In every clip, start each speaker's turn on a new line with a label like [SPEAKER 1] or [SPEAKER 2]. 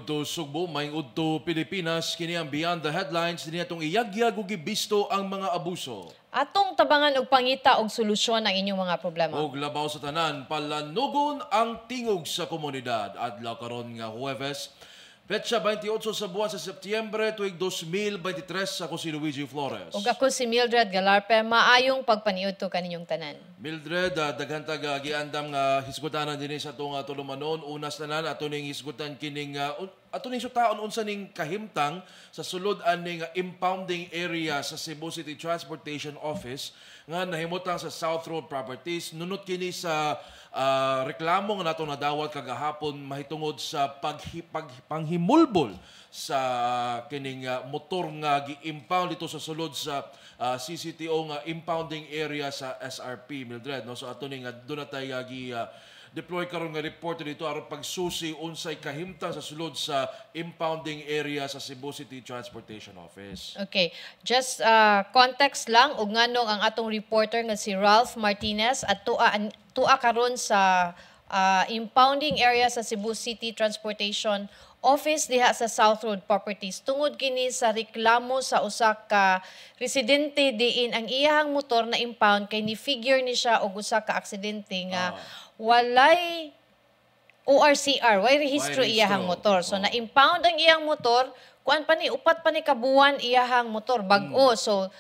[SPEAKER 1] udto Sugbo, may udto Pilipinas, kini ang Beyond the Headlines, din atong iyagyag ug gibisto ang mga abuso.
[SPEAKER 2] Atong tabangan og pangita og solusyon ang inyong mga problema.
[SPEAKER 1] Og labaw sa tanan, palanugon ang tingog sa komunidad. Adlaw karon nga Huwebes, petsa 28 sa buwan sa Setyembre tuig 2023. Ako si Luigi Flores.
[SPEAKER 2] Ug ako si Mildred Galarpe, maayong pagpaniudto kaninyong tanan.
[SPEAKER 1] Mildred, daghan ta giandam nga hisgutanan dinhi sa atong tulumanon. Unas tanan ato ning hisgutan kining ato ning sutaon unsa ning kahimtang sa sulod aning impounding area sa Cebu City Transportation Office nga nahimutang sa South Road Properties. Nunot kini sa reklamo nga nato nadawat kagahapon mahitungod sa panghimulbol sa kining motor nga gi-impound dito sa sulod sa CCTO nga impounding area sa SRP, Mildred, no? So ato ning doon na tayo deploy karon nga report dito aron pagsusi unsay kahimtang sa sulod sa impounding area sa Cebu City Transportation Office.
[SPEAKER 2] Okay, just context lang ug nganong ang atong reporter nga si Ralph Martinez at tua karon sa impounding area sa Cebu City Transportation Office diha sa South Road Properties tungod kini sa reklamo sa usa ka residente diin ang iyahang motor na impound kay ni figure ni siya og usa ka aksidente nga walay ORCR, way rehistro iyahang motor. So na-impound ang iyang motor, kuan pa ni upat pa ni kabuan iyahang motor bag-o. So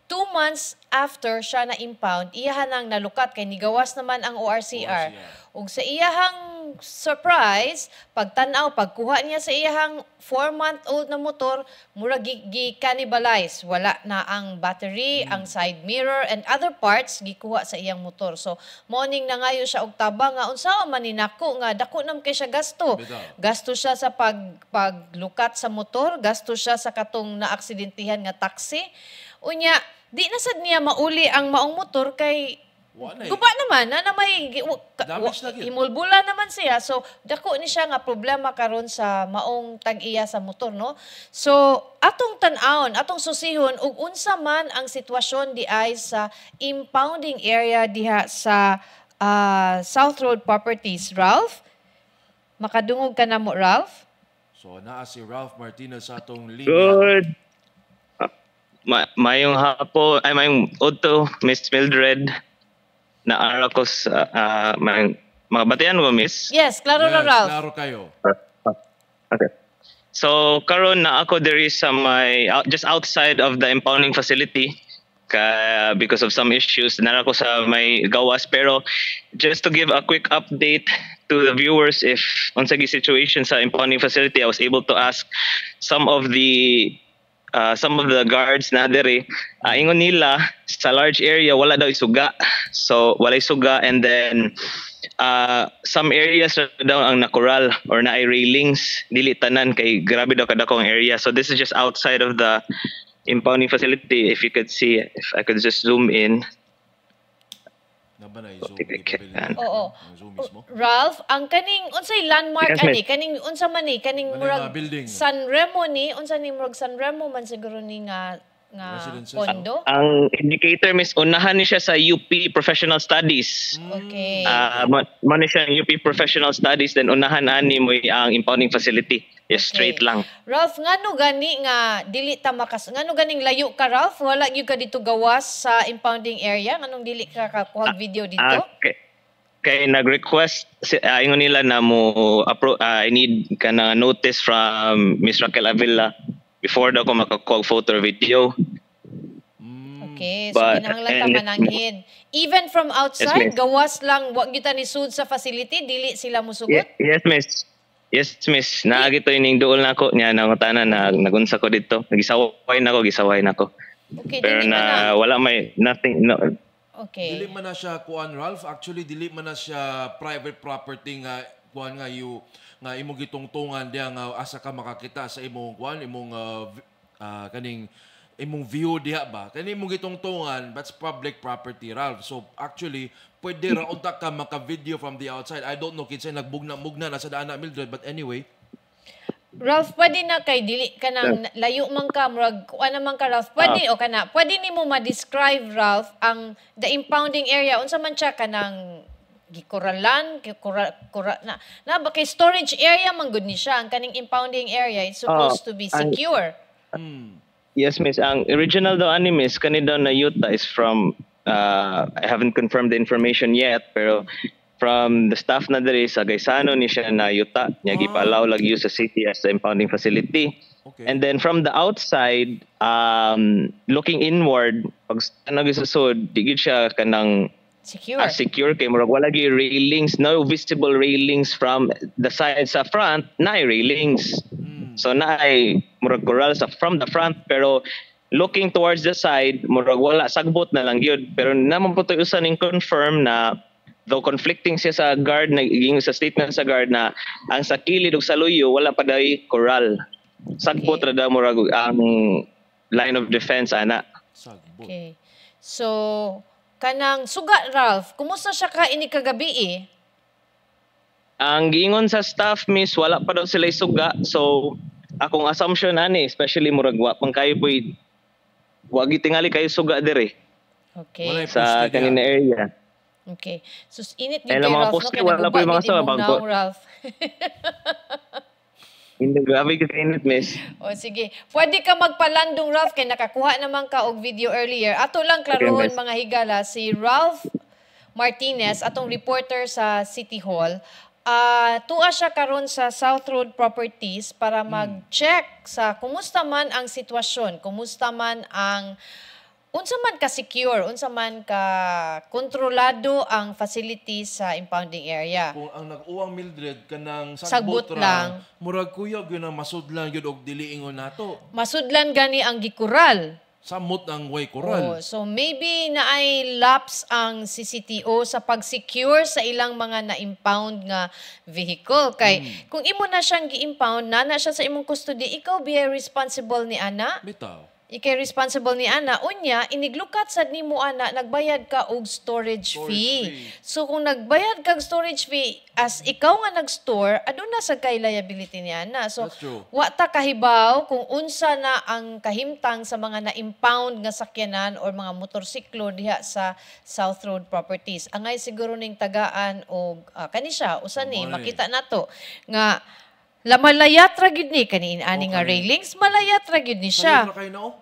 [SPEAKER 2] 2 months after siya na-impound, iyahan ang nalukat kay nigawas naman ang ORCR. Ug sa iyahang surprise, pagtanaw, pagkuha niya sa iyahang 4-month-old na motor, mura gi-cannibalize. Wala na ang battery, ang side mirror, and other parts gikuha sa iyang motor. So, morning na ngayon siya og tabang nga unsa man ni nako nga dako nam kay siya gasto. Gasto siya sa paglukat sa motor, gasto siya sa katong naaksidentihan nga taxi. Unya, di na sad niya mauli ang maong motor kay guba naman na may himulbula naman siya. So dako ni siya nga problema karon sa maong tag-iya sa motor, no? So atong tan-awon, atong susihon ug unsa man ang sitwasyon di ay sa impounding area diha sa South Road Properties. Ralph, makadungog ka na mo, Ralph?
[SPEAKER 1] So naa si Ralph Martinez sa atong linya.
[SPEAKER 3] Good. Mayong hapon, ay mayong udto, Miss Mildred. Naara ko sa mga batian mo, Miss?
[SPEAKER 2] Yes, klaro na, Ralph.
[SPEAKER 1] Klaro kayo.
[SPEAKER 3] Okay. So, karon na ako there is some just outside of the impounding facility because of some issues. Naara ko sa may gawas. Pero just to give a quick update to the viewers, if unsa gi situation sa impounding facility, I was able to ask some of the guards na dere, ingon nila sa large area wala daw isuga. So wala isuga, and then some areas daw ang nakoral or na ay railings, dili tanan kay grabe daw kadakong area. So this is just outside of the impounding facility. If you could see, if I could just zoom in.
[SPEAKER 2] Oo. Ralph, ang kaning unsay landmark ani? Kaning unsa man ni? Kaning murag San Remo ni? Unsa ni murag San Remo man siguro ni nga pondo? Ang
[SPEAKER 3] indicator, Miss, unahan ni siya sa UP Professional Studies.
[SPEAKER 2] Okay.
[SPEAKER 3] Man siya UP Professional Studies, then unahan ani mo ang impounding facility. Yes, straight lang.
[SPEAKER 2] Ralph, ngano gani nga dili ta ngano ganing layo ka, Ralph? Wala gyud ka dito gawas sa impounding area? Nganong dili ka kakuha video dito?
[SPEAKER 3] Kay nag-request ingon nila na mo I need kana notice from Miss Raquel Avila before daw ko makakuha photo or video.
[SPEAKER 2] Okay, so kinahanglan ta mananghid. Even from outside, gawas lang wa gyud ta ni sud sa facility, dili sila musugot?
[SPEAKER 3] Yes, Miss. Yes, Miss. Naagito ining duol na ako niya nangutana na nagunsa ko dito. Gisaway na ko.
[SPEAKER 2] Okay,
[SPEAKER 3] pero na wala may nothing. No.
[SPEAKER 2] Okay.
[SPEAKER 1] Dili man na siya kuan, Ralph. Actually dili man na siya private property nga kuan nga imong gitungtungan diya nga asa ka makakita sa imong kuan, imong kaning imong view diha ba. Kani imong gitungtungan, that's public property, Ralph. So actually pwede ra unta ka maka-video from the outside. I don't know kinsay nagbugna-mugna na sa daan na Mildred, but anyway.
[SPEAKER 2] Ralph, pwede na kay dili ka nang layo man ka, murag ano man ka, Ralph. Pwede o kana. Pwede nimo ma-describe, Ralph, ang the impounding area unsa man siya kanang gikuralan, na ba kay storage area man gud ni siya, ang kaning impounding area it's supposed to be secure.
[SPEAKER 3] Yes, miss. Ang original daw ani miss kanida na yuta is from I haven't confirmed the information yet, pero from the staff na diri sa Gaisano ni siya na yuta niya gipa-allow lag use sa city as the impounding facility.
[SPEAKER 1] Okay.
[SPEAKER 3] And then from the outside, looking inward, pag nagisasod, digid siya kanang
[SPEAKER 2] Secure.
[SPEAKER 3] secure kay murag wala gyud railings, no visible railings from the side sa front, na railings. So na murag coral from the front, pero looking towards the side, murag wala, sagbot na lang yun. Pero naman po tayo usan ning confirm na though conflicting siya sa guard, naging sa statement sa guard na ang sa kilid ug sa luyo wala pa day coral. Sagbot ra daw murag ang line of defense ana.
[SPEAKER 1] Sagbot.
[SPEAKER 2] Okay. So, kanang suga, Ralph, kumusta siya ka ini kagabi
[SPEAKER 3] Ang giingon sa staff miss wala pa daw sila suga. So akong assumption ani, especially murag wa pang kayo poy wagi tingali kayo suga dire
[SPEAKER 2] Okay.
[SPEAKER 1] Walay
[SPEAKER 3] sa
[SPEAKER 1] poste
[SPEAKER 3] kanina area.
[SPEAKER 2] Okay. So, init
[SPEAKER 3] Ayun
[SPEAKER 2] din kay
[SPEAKER 3] ang mga
[SPEAKER 2] Ralph, no?
[SPEAKER 3] poste,
[SPEAKER 2] Kaya
[SPEAKER 3] wala pa yung mga
[SPEAKER 2] naguba
[SPEAKER 3] sa
[SPEAKER 2] din mo
[SPEAKER 3] bangko.
[SPEAKER 2] now, Ralph.
[SPEAKER 3] Hindi grabe ka kainit miss.
[SPEAKER 2] O sige, pwede ka magpalandong, Ralph, kay nakakuha naman ka og video earlier. Ato lang klarohon,
[SPEAKER 3] miss.
[SPEAKER 2] mga higala, si Ralph Martinez, atong reporter sa City Hall, tuwa siya karon sa South Road Properties para mag-check sa kumusta man ang sitwasyon, kumusta man ang unsa man ka secure, unsa man ka kontrolado ang facility sa impounding area.
[SPEAKER 1] Kung ang nag-uwang Mildred kanang
[SPEAKER 2] Sagbot
[SPEAKER 1] sagbot
[SPEAKER 2] lang.
[SPEAKER 1] ra, murag kuyog yun ang masudlan yun og dili ingon nato.
[SPEAKER 2] Masudlan gani ang gikural.
[SPEAKER 1] Samot ang way koral.
[SPEAKER 2] Oh, so maybe na ay lapse ang CCTO sa pag-secure sa ilang mga na-impound nga vehicle. Kay kung imo na siyang gi-impound, na siya sa imong custody, ikaw be responsible ni ana.
[SPEAKER 1] Bitaw.
[SPEAKER 2] Ikay responsible ni ana. Unya, iniglukat sad nimo ana, nagbayad ka og storage fee. So kung nagbayad kag storage fee, as ikaw nga nag-store, aduna sa kay liability ni ana. So
[SPEAKER 1] That's true.
[SPEAKER 2] wa ta kahibaw kung unsa na ang kahimtang sa mga na-impound nga sakyanan or mga motorsiklo diha sa South Road Properties. Angay siguro ning tagaan og kani siya usa ni
[SPEAKER 1] Amay.
[SPEAKER 2] makita nato nga malayat ra gyud ni kani ani nga
[SPEAKER 1] kani.
[SPEAKER 2] railings, malayat ra gyud ni siya.
[SPEAKER 1] Sayod ra kayo na oh.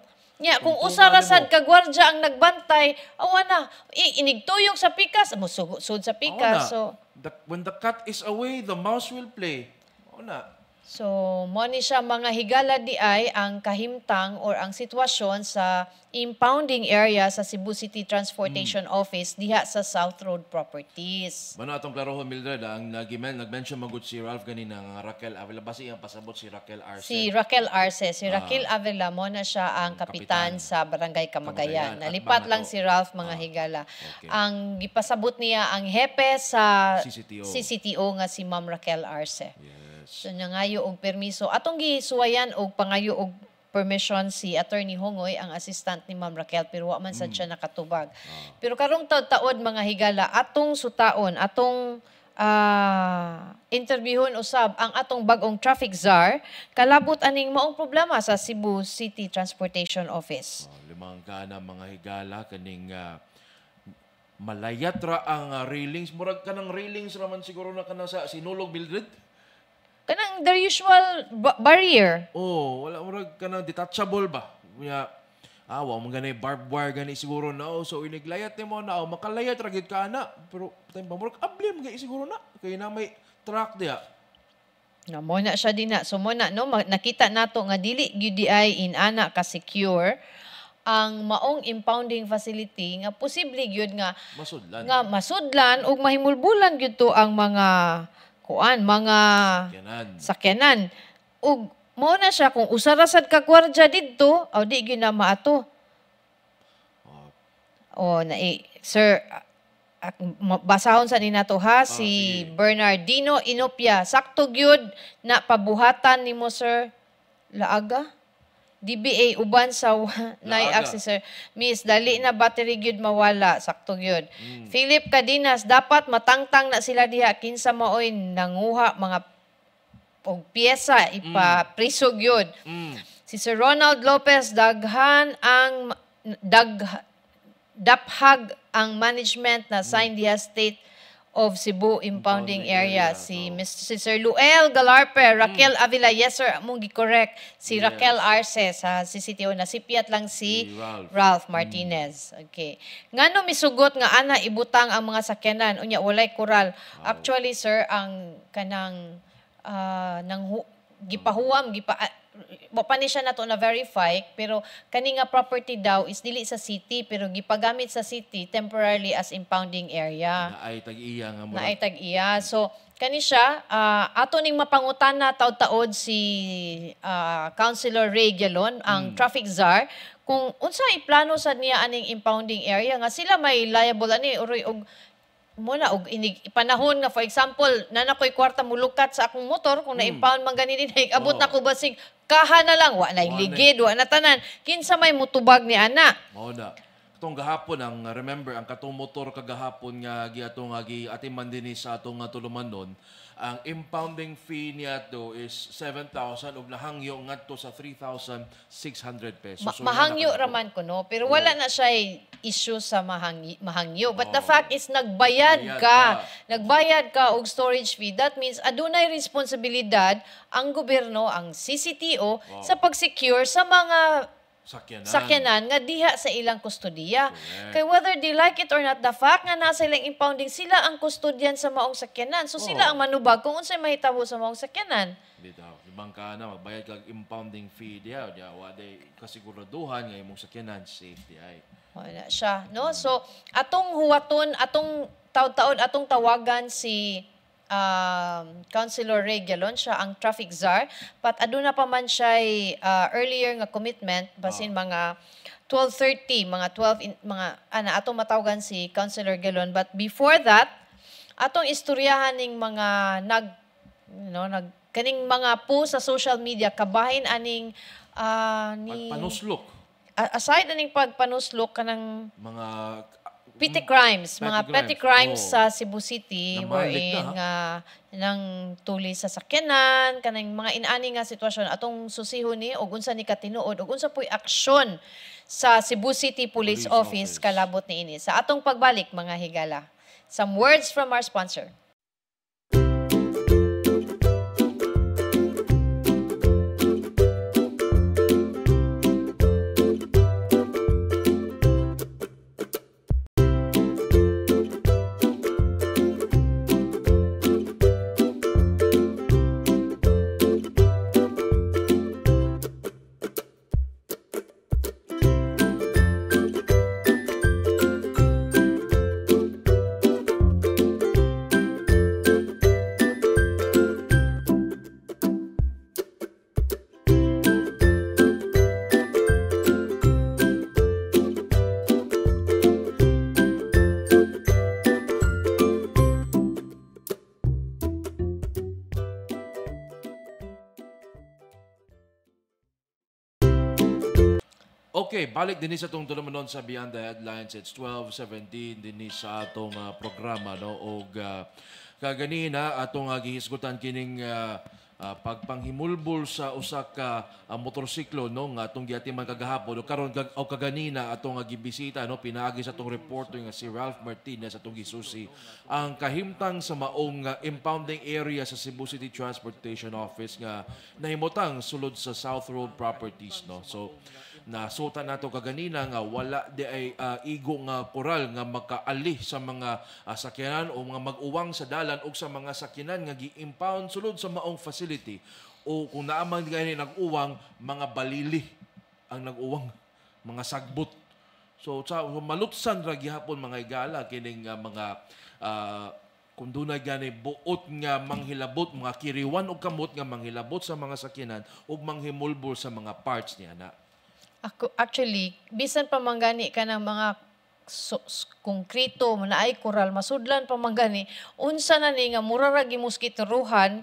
[SPEAKER 2] Nya kung
[SPEAKER 1] Tungtungan
[SPEAKER 2] usarasad
[SPEAKER 1] mo.
[SPEAKER 2] ka gwardya ang nagbantay, awa na, inigtuyok sa pikas, mo sud sa pikas. So
[SPEAKER 1] When the cat is away, the mouse will play. Oo na.
[SPEAKER 2] So, mo ni siya mga higala di ay ang kahimtang or ang sitwasyon sa impounding area sa Cebu City Transportation Office diha sa South Road Properties.
[SPEAKER 1] Mano atong klarohon Mildred, ang nag-mention magud si Ralph kanina nga Raquel Avila basi ang pasabot si Raquel Arce.
[SPEAKER 2] Si Raquel Arce, si Raquel Avila mo na siya ang kapitan sa Barangay Camagayan.
[SPEAKER 1] Camagayan. At
[SPEAKER 2] Nalipat
[SPEAKER 1] bang
[SPEAKER 2] lang
[SPEAKER 1] nato?
[SPEAKER 2] si Ralph mga higala.
[SPEAKER 1] okay.
[SPEAKER 2] Ang gipasabot niya ang hepe sa
[SPEAKER 1] CCTO.
[SPEAKER 2] CCTO nga si Ma'am Raquel Arce.
[SPEAKER 1] Yes.
[SPEAKER 2] So nangayo og permiso. Atong gisuwayan og pangayo og permission si Attorney Hongoy, ang assistant ni Ma'am Raquel, pero wa man sad siya nakatubag. Pero karong taod mga higala, atong sutaon, atong interviewon usab ang atong bagong traffic czar, kalabot aning maong problema sa Cebu City Transportation Office.
[SPEAKER 1] Limang kana mga higala kaning malayat ra ang railings. Murag kanang railings raman siguro na kanang sa sinulog Mildred.
[SPEAKER 2] Kanang the usual barrier.
[SPEAKER 1] Oh, wala murag kanang detachable ba? Kunya wa man ganay barbed wire gani siguro na so iniglayat nimo na makalayat ra gid ka na. Pero time pa murag ablim gay siguro na kay na may truck diha.
[SPEAKER 2] Na mo na siya din na. So mo na no nakita nato nga dili gyud di ay inana ka secure ang maong impounding facility nga posible gyud nga masudlan ug mahimulbulan gyud to ang mga mga sakyanan. Ug mo na siya kung usarasad ka gwardya didto, aw di gyud na maato. Sir, basahon sa ninato ha si Bernardino Inopia. Sakto gyud na pabuhatan nimo sir laaga. DBA uban sa nay access sir. Miss dali na battery gyud mawala, sakto gyud. Philip Cadinas, dapat matangtang na sila diha kinsa maoy nanguha mga og piyesa ipa-priso gyud. Si Sir Ronald Lopez, daghan ang daphag ang management na sign diha state of Cebu Impounding Area. Si Sir Luel Galarpe, Raquel Avila, yes sir, among gi-correct. Si Raquel Arce sa CCTO, nasipiat lang si Ralph Martinez. Okay. Ngano misugot nga ana ibutang ang mga sakyanan, unya walay kural. Actually sir, ang kanang gipahuam, pa ni siya nato na verify, pero kani nga property daw is dili sa city, pero gipagamit sa city temporarily as impounding area.
[SPEAKER 1] Naay tag-iya nga mo.
[SPEAKER 2] Naay tag-iya. So kani siya, ato ning mapangutana taud-taod si Councilor Ray Galon, ang traffic czar, kung unsa iplano sa niya aning impounding area nga sila may liable ani uroy og muna og panahon nga for example nanakoy kwarta mulukat sa akong motor kung na-impound man gani din abot na ko basig kaha na lang wa na ligid wa na tanan kinsa may mutubag ni ana
[SPEAKER 1] mao na katong gahapon ang remember ang katong motor kagahapon nga giatong giatiman dinhi sa atong tulumanon ang impounding fee niya to is 7,000 ug nahangyo ngadto sa 3,600 pesos. So,
[SPEAKER 2] mahangyo raman ko no, pero wala na siya issue sa mahangyo. But the fact is nagbayad ka og storage fee. That means adunay responsibilidad ang gobyerno, ang CCTO sa pag-secure sa mga sakyanan nga diha sa ilang kustodiya. Kay whether they like it or not, the fact nga nasa ilang impounding, sila ang kustodyan sa maong sakyanan. So sila ang manubag kung unsay mahitabo sa maong sakyanan.
[SPEAKER 1] Bitaw, ibang ka na magbayad kag impounding fee diha, wa day kasiguraduhan nga imong sakyanan safety ay.
[SPEAKER 2] Wala siya, no? So atong huwaton, atong taud-taon, atong tawagan si Councilor Ray Galon, siya ang traffic czar, but aduna pa man siya earlier nga commitment basin mga 12:30 atong matawagan si Councilor Galon, but before that atong istoryahan ning mga kaning mga post sa social media kabahin aning ni
[SPEAKER 1] pagpanuslok
[SPEAKER 2] aside aning pagpanuslok kanang
[SPEAKER 1] mga
[SPEAKER 2] petty crimes sa Cebu City wherein nga nang tuli sa sakyanan kanang mga inani nga sitwasyon atong susihon ni og unsa ni katinuod og unsa poy aksyon sa Cebu City Police Office kalabot niini. Sa atong pagbalik mga higala, some words from our sponsor.
[SPEAKER 1] Okay, balik din sa itong tulumanon sa Beyond the Headlines. It's 12:17 din sa atong programa. No? O kaganina, atong gihisgutan kining pagpanghimulbol sa usak ka motorsiklo no nga atong giatiman kagahapon o karon o kaganina atong gibisita no pinaagi sa atong reporter nga si Ralph Martinez atong gisusi ang kahimtang sa maong impounding area sa Cebu City Transportation Office nga nahimutang sulod sa South Road Properties no. So nasutan nato kaganina nga wala di ay igo nga koral nga makaali sa mga sakyanan o mga mag-uwang sa dalan o sa mga sakyanan nga gi-impound sulod sa maong facility o kung naamang gani nag-uwang mga balili ang nag-uwang mga sagbot. So malutsan ra gihapon mga igala kining mga kung dunay gani buot nga manghilabot mga kiriwan o kamot nga manghilabot sa mga sakyanan ug manghimulbol sa mga parts niya na.
[SPEAKER 2] Actually, bisan pa manggani ka ng mga konkrito, na ay koral, masudlan pa manggani, unsa na ni nga muraragi moskitoruhan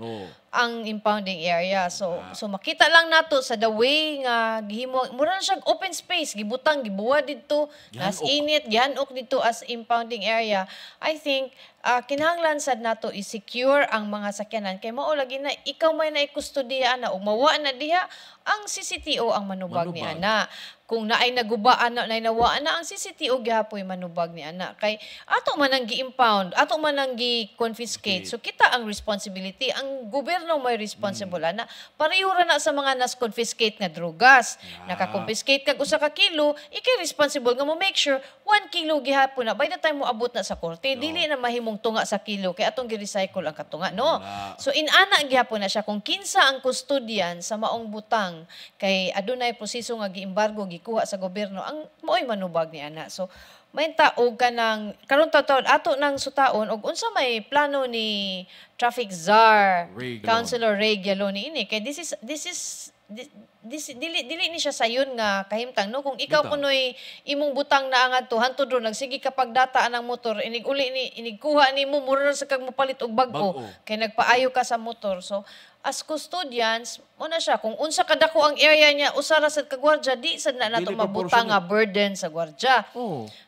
[SPEAKER 2] ang impounding area. So makita lang nato sa the way nga gihimo, mura na siya open space, gibutang, gibuwa dito, as init, gihanok dito as impounding area. I think, kinahanglan sad nato i-secure ang mga sakyanan kay mao lagi na ikaw may naikustodiya na o mawa na diha ang CCTO ang manubag ni ana. kung naay nagubaan na nawaan na ang CCTO gihapoy manubag ni ana kay ato man ang gi-impound, ato man ang gi-confiscate. So kita ang responsibility, ang gobyerno may responsible ana. Pareho ra na sa mga nas-confiscate nga drugas. Naka-confiscate kag usa ka kilo, ikay responsible nga mo make sure 1 kilo gihapon na by the time mo abot na sa korte, dili na mahimong tunga sa kilo kay atong gi-recycle ang katunga, no? So inana gihapon na siya kung kinsa ang custodian sa maong butang kay adunay proseso nga gi-embargo gikuha sa gobyerno ang mo'y manubag ni ana. So may taog ka ng karon taon ato nang sutaon og unsa may plano ni Traffic Czar Councilor Ray Gialoni ini kay this is dili ni siya sayon nga kahimtang no kung ikaw kunoy imong butang na angad to hantod ron nagsige kapag data ang motor inig uli ni inigkuha nimo mura sa kag mopalit og bag-o kay nagpaayo ka sa motor. So as custodians mo na siya kung unsa kadako ang area niya usara sad ka gwardiya di sad na nato mabutang nga burden sa gwardiya.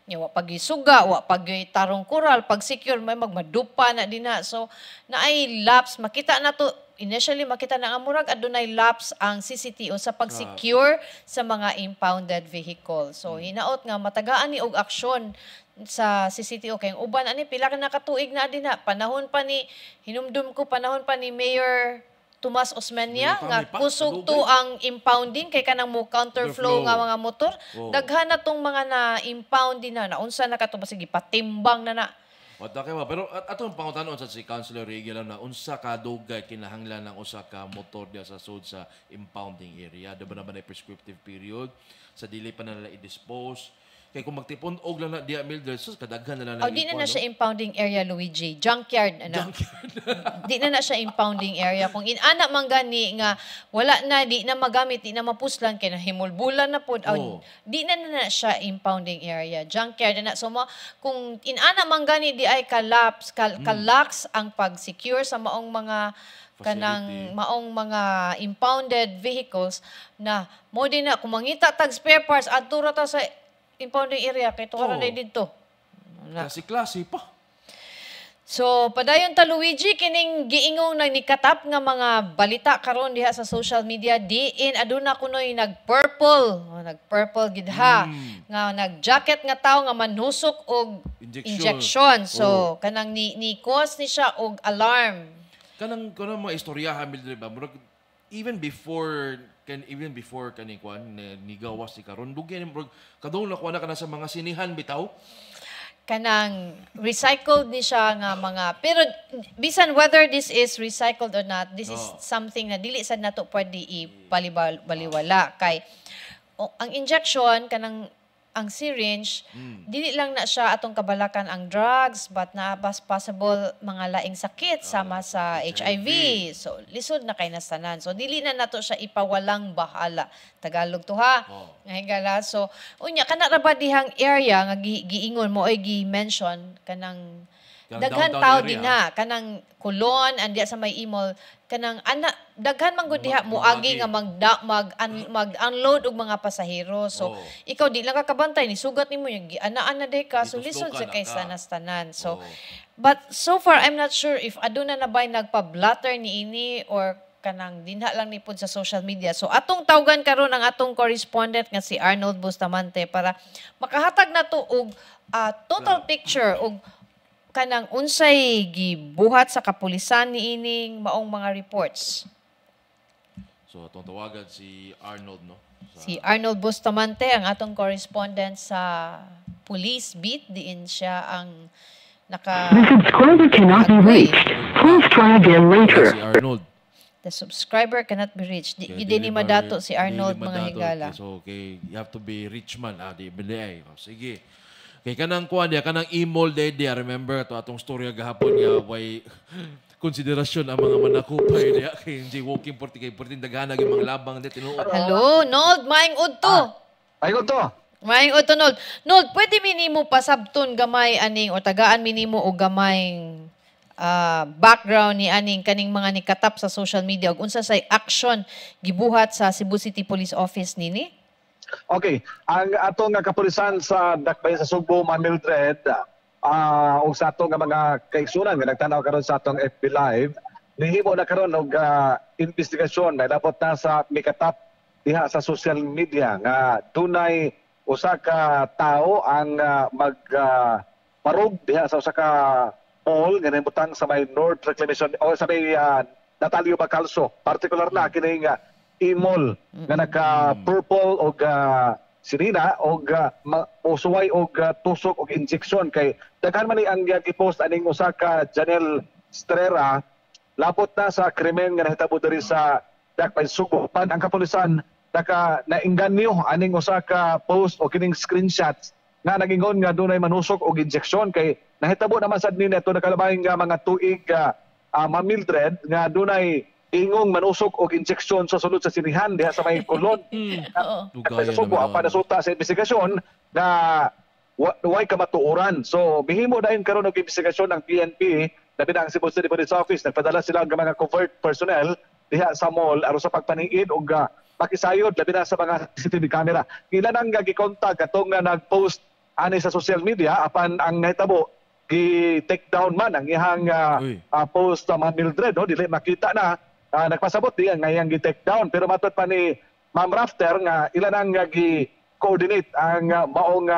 [SPEAKER 2] Nya wa pagisuga wa tarong kural pag secure may magmadupa na dinha. So naay lapse makita nato initially makita na nga murag adunay lapse ang CCTO sa pag-secure sa mga impounded vehicle. So hinaot nga matagaan ni og aksyon sa CCTO kay uban ani pila ka nakatuig na dinha panahon pa ni hinumdum ko panahon pa ni Mayor Tomas Osmeña nga kusog to ang impounding kay kanang mo counterflow nga mga motor. Daghan na tong mga na-impound din na unsa na kato sige patimbang na.
[SPEAKER 1] Wala kayo pero atong pangutanon sa si Councilor Regula na unsa ka dugay kinahanglan ng usa ka motor diya sa sud sa impounding area. Diba naman ay prescriptive period sa dili pa na nila i-dispose. Kaya kung magtipon og lang na diya Mildred, sus kadaghan na lang.
[SPEAKER 2] Di na siya impounding area, Luigi. Junkyard na. Di na siya impounding area. Kung inana man gani nga wala na, di na magamit, di na mapuslan, kaya nahimulbulan na po. Di na siya impounding area. Junkyard na. So kung inana man gani, di ay kalax ang pag-secure sa maong mga kanang maong mga impounded vehicles na mo din na kung mangita tag spare parts adto ra ta sa impounding area kay tuwa na dito.
[SPEAKER 1] Klase pa.
[SPEAKER 2] So, padayon ta Luigi kining giingong nikatap nga mga balita karon diha sa social media diin aduna kunoy nag-purple gid ha nga nag-jacket nga tawo nga manusok og injection. So, kanang ni cause ni siya og alarm.
[SPEAKER 1] Kanang mga istoryahan Mildred ba even before kani kwan ni gawas ni karon dugay ni kadong nakuha na kana sa mga sinihan bitaw
[SPEAKER 2] kanang recycled ni siya nga mga pero bisan whether this is recycled or not this is something na dili sad nato pwede baliwala kay ang injection kanang ang syringe dili lang na siya atong kabalakan ang drugs but na possible mga laing sakit sama sa HIV. So lisod na kay nasanan. So dili na nato siya ipawalang bahala. Tagalog to ha. Higala. So unya kana ra ba dihang area nga giingon mo oy gi-mention kanang daghan tao din ha kanang Kulon andiya sa may imol kanang ana daghan man gud diha moagi nga mag-unload og mga pasahero. So ikaw di lang ka kabantay ni sugat nimo yung ana day ka so lisod sa kay tanan. So but so far I'm not sure if aduna na bay nagpa-blatter ni ini or kanang dinha lang nipod sa social media. So atong tawgan karon ang atong correspondent nga si Arnold Bustamante para makahatag nato og total picture og kanang unsay gibuhat sa kapulisan niining maong mga reports.
[SPEAKER 1] So atong tawagan si Arnold no.
[SPEAKER 2] Si Arnold Bustamante ang atong correspondent sa police beat diin siya ang naka
[SPEAKER 4] The subscriber cannot be reached. Please try again later.
[SPEAKER 1] Si Arnold.
[SPEAKER 2] The subscriber cannot be reached. Di ni madato si Arnold mga higala.
[SPEAKER 1] So okay, you have to be rich man di bili. Sige. Kay kanang kuan dia kanang imol dia remember to atong storya gahapon nga way konsiderasyon ang mga manakupay dia kay walking 40 daghan yung mga labang dia tinuod.
[SPEAKER 2] Hello, Nold, maing udto.
[SPEAKER 5] Maing udto.
[SPEAKER 2] Maing udto Nold. Nold, pwede minimo pasabton gamay aning o tagaan minimo o gamayng background ni aning kaning mga nikatap sa social media ug unsa say action gibuhat sa Cebu City Police Office nini?
[SPEAKER 5] Okay, ang atong kapulisan sa Dakbayan sa Sugbo, Mildred, o sa atong mga kaigsunan nga nagtanaw karon sa atong FB Live, nihimo na karon og investigasyon na dapat na sa mikatap diha sa social media nga dunay usa ka tao ang parog diha sa usa ka mall nga nahimutang sa may North Reclamation o sa may Natalio Bacalso, particular na kining e-mall nga naka-purple o sinina o usuway o tusok o injection kay daghan man ni ang gi-post aning usa ka Janelle Estrera labot na sa krimen nga nahitabo diri sa Dakbayan Subo. Ang kapulisan nainganyo aning usa ka post o kining screenshots nga nagingon nga dunay manusok og injection kay nahitabo naman sad ni neto nakalabay nga mga tuig Ma'am Mildred nga dunay ingong manusok og injection sa sulod sa sinihan diha sa may Colon. Sa Subo ang panasuta sa investigasyon na way kamatuoran. So bihimo dayon karon og investigasyon ng PNP labi na ang Cebu City Police Office nagpadala sila ng mga covert personnel diha sa mall aron sa pagpaniid og makisayod labi na sa mga CCTV camera. Kila nang gi-contact katong nga nag-post ani sa social media apan ang nahitabo gi-take down man ang ihang post sa Ma'am Mildred no dili makita na nagpasabot diyan nga iyang gi-take down pero matud pa ni Ma'am Rafter nga ila nang gi-coordinate ang maong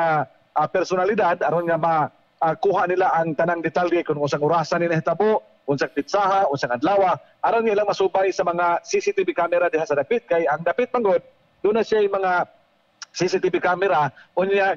[SPEAKER 5] personalidad aron nga makuha nila ang tanang detalye kung unsang orasan ni nahitabo, unsang pitsaha, unsang adlaw aron nila masubay sa mga CCTV camera diha sa dapit kay ang dapit manggod doon na siya yung mga CCTV camera unya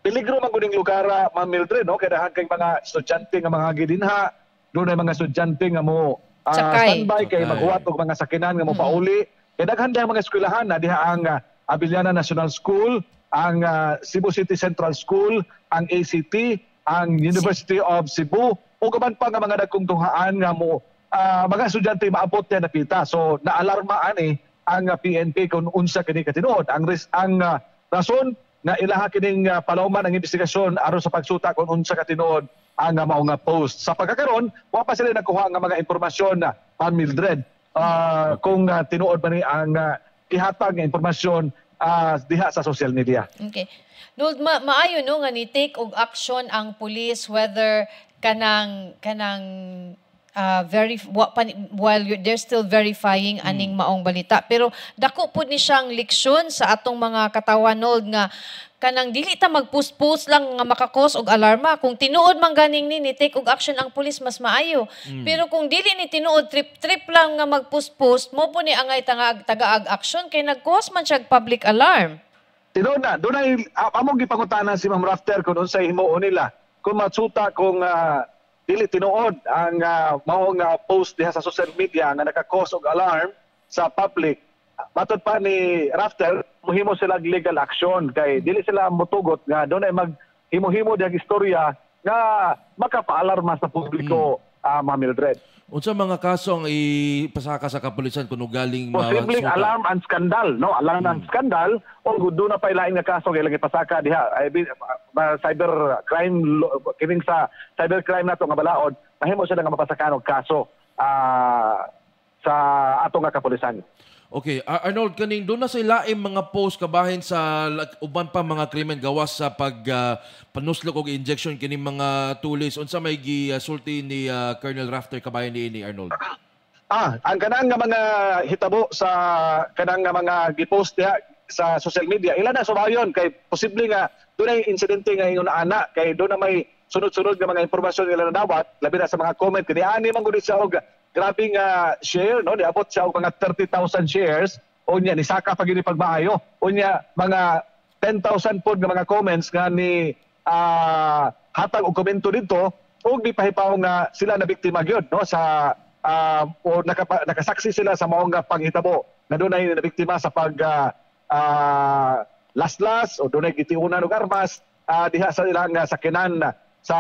[SPEAKER 5] peligro man gud ning lugar Ma'am Mildred no kay daghan kay mga estudyante nga mga gidinha doon ay mga estudyante nga mo standby kay maghuwat og mga sakinan nga mo pauli kay daghan dayang mga eskwelahan na diha ang Abiliana National School, ang Cebu City Central School, ang ACT, ang University of Cebu o kaman pa nga mga dagkong tunghaan nga mo mga estudyante maabot na napita. So naalarma ani ang PNP kung unsa kini katinuod. Ang rason nga ilaha kining palawman ang investigasyon aron sa pagsuta kung unsa katinuod ang mao nga post. Sa pagkakaron, wa pa sila nagkuha nga mga impormasyon na Ma'am Mildred kung tinuod ba ni ang ihatag nga impormasyon diha sa social media.
[SPEAKER 2] Okay. Nold, maayo no nga ni take og action ang police whether kanang while they're still verifying aning maong balita pero dako pud ni siyang leksyon sa atong mga katawan Nold nga kanang dili ta mag-post lang nga makakos og alarma kung tinuod man ganing ni take og action ang pulis mas maayo pero kung dili ni tinuod trip lang nga mag-post mo po ni angay tagaag action kay nag-cause man siya public alarm.
[SPEAKER 5] Tinuod na dunay among gipangutanan si Ma'am Rafter kung unsay himuon nila kung matsuta kung dili tinuod ang maong post diha sa social media nga naka-cause og alarm sa public. Matod pa ni Rafter, muhimo sila legal action kay dili sila motugot nga doon ay maghimo-himo diag istorya nga makapaalarma sa publiko, Ma'am Mildred.
[SPEAKER 1] Unsa mga kaso ang ipasaka sa kapulisan kuno galing
[SPEAKER 5] posibleng alarm and scandal, no? Alarm and scandal o doon na pa ilain nga kaso kay lagi pasaka diha cyber crime kining sa cyber crime nato nga balaod mahimo sila nga mapasakan og kaso sa ato nga kapulisan.
[SPEAKER 1] Okay, Arnold, kaning doon na sa ilaim mga post kabahin sa uban pa mga krimen gawas sa panuslok og injection kining mga tulis. Unsa may gisulti ni Colonel Rafter kabahin ni Arnold?
[SPEAKER 5] Ang kanang nga mga hitabo sa kanang nga mga gipost diha sa social media, ilan na sumayon kay posible nga doon ay insidente nga ingon ana kay doon na may sunod-sunod nga mga impormasyon nila na dawat labi na sa mga comment kini ani man gud siya og grabing share no niabot siya og mga 30,000 shares unya ni saka pa gyud pagmaayo unya mga 10,000 pod nga mga comments nga ni hatag og komento dito ug gipahipaw nga sila na biktima gyud no sa o nakasaksi sila sa mao nga panghitabo na dunay na biktima sa pag laslas o dunay gitiunan og armas diha sa ilang sakinan sa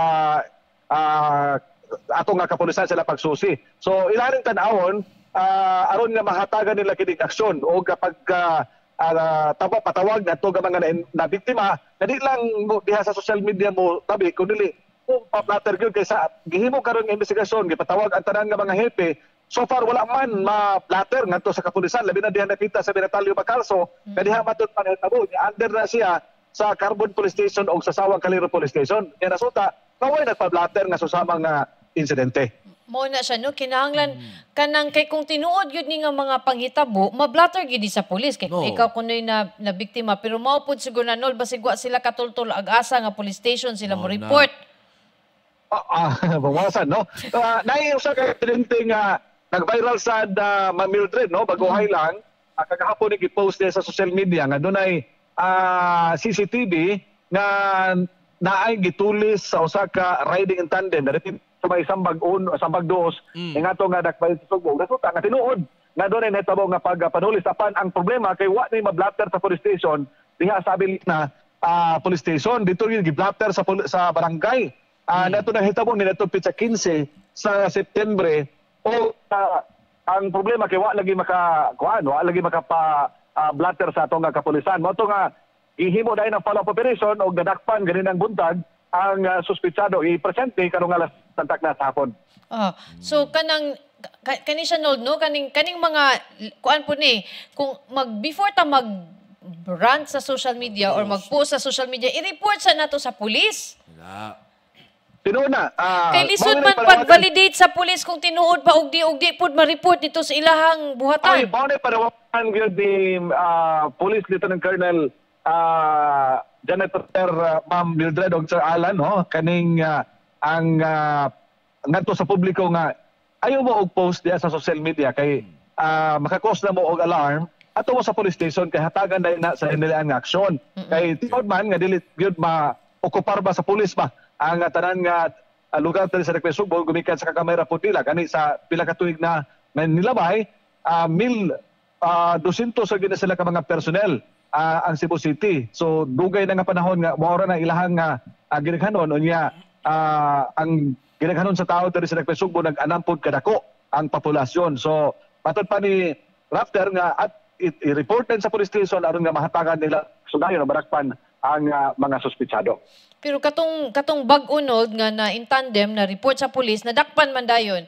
[SPEAKER 5] ato nga kapulisan sila pagsusi. So ilaring tan-awon aron nga mahatagan nila kining aksyon o kapag patawag nato nga mga na biktima kadi lang diha sa social media mo tabi kun dili pa-platter gyud kay sa gihimo karon nga investigasyon gipatawag ang tanan nga mga hepe so far wala man ma-platter ngadto sa kapulisan labi na diha nakita sa Natalio Bacalso kadiha matud pa nahitabo under na siya sa Carbon Police Station o sa Sawang Calero Police Station. Kaya nasuta, naway nagpa-blatter nga susama nga insidente.
[SPEAKER 2] Mao na siya no kinahanglan kanang kay kung tinuod gyud ni nga mga panghitabo mablatter gyud sa pulis kay
[SPEAKER 1] No.
[SPEAKER 2] ikaw kunoy na biktima pero mao pud siguro na nol basig wa sila katultol ag-asa nga police station sila mo
[SPEAKER 1] Mao na.
[SPEAKER 2] report.
[SPEAKER 5] Bawasan, no? Naiusa ka tininte nga nag-viral sa Ma'am Mildred, no? Baguhay lang, kagahapon i-post niya sa social media nga doon ay CCTV nga naay gitulis sa usa ka riding in tandem. Dati may sambag duos, nga to nga dakbayan sa Sugbo. Resulta nga tinuod nga doon ay nahitabo nga pagpanulis. Apan ang problema kay wa ni mablatter sa police station, diha sabi na police station, dito yung giblatter sa barangay. Nato na hitabo ni nato pitsa 15 sa Setyembre o ang problema kay wa lagi blatter sa atong kapulisan. Mo to nga ihimo dahil ng follow-up operation o gadakpan ganin ang buntag ang suspitsado i-presente karong alas santak na sa hapon.
[SPEAKER 2] So kanang kani siya no kaning mga kuan po ni kung before ta rant sa social media or mag-post sa social media i-report sa nato sa pulis.
[SPEAKER 5] Tinuna.
[SPEAKER 2] Kay lisod man pag-validate sa pulis kung tinuod ba ugdi pud ma-report dito sa ilahang buhatan.
[SPEAKER 5] Ay, bao na parawakan gyud ni Police Lieutenant Colonel Janet Ma'am Mildred og Sir Alan, no? Kaning ang ngadto sa publiko nga ayaw mo og post diya sa social media kay makakos na mo og alarm ato mo sa police station kay hatagan dahil na sa inilaan nga aksyon. Kay tiod man nga dili gyud ma-okupar ba sa pulis ba ang tanan nga lugar dali sa Request Sugbo gumikan sa kamera po nila kani sa pila ka tuig na nilabay 1,200 sa gina sila ka mga personnel ang Cebu City. So dugay na nga panahon nga maora na ilahang ginaghanon unya ang ginaghanon sa tao diri sa Request Sugbo nag-anampod kadako ang populasyon. So matod pa ni Rafter nga at i-report din sa police station aron nga mahatagan nila sudayon o barakpan ang mga suspitsado.
[SPEAKER 2] Pero katong bag-unod nga na in tandem na report sa pulis nadakpan man dayon.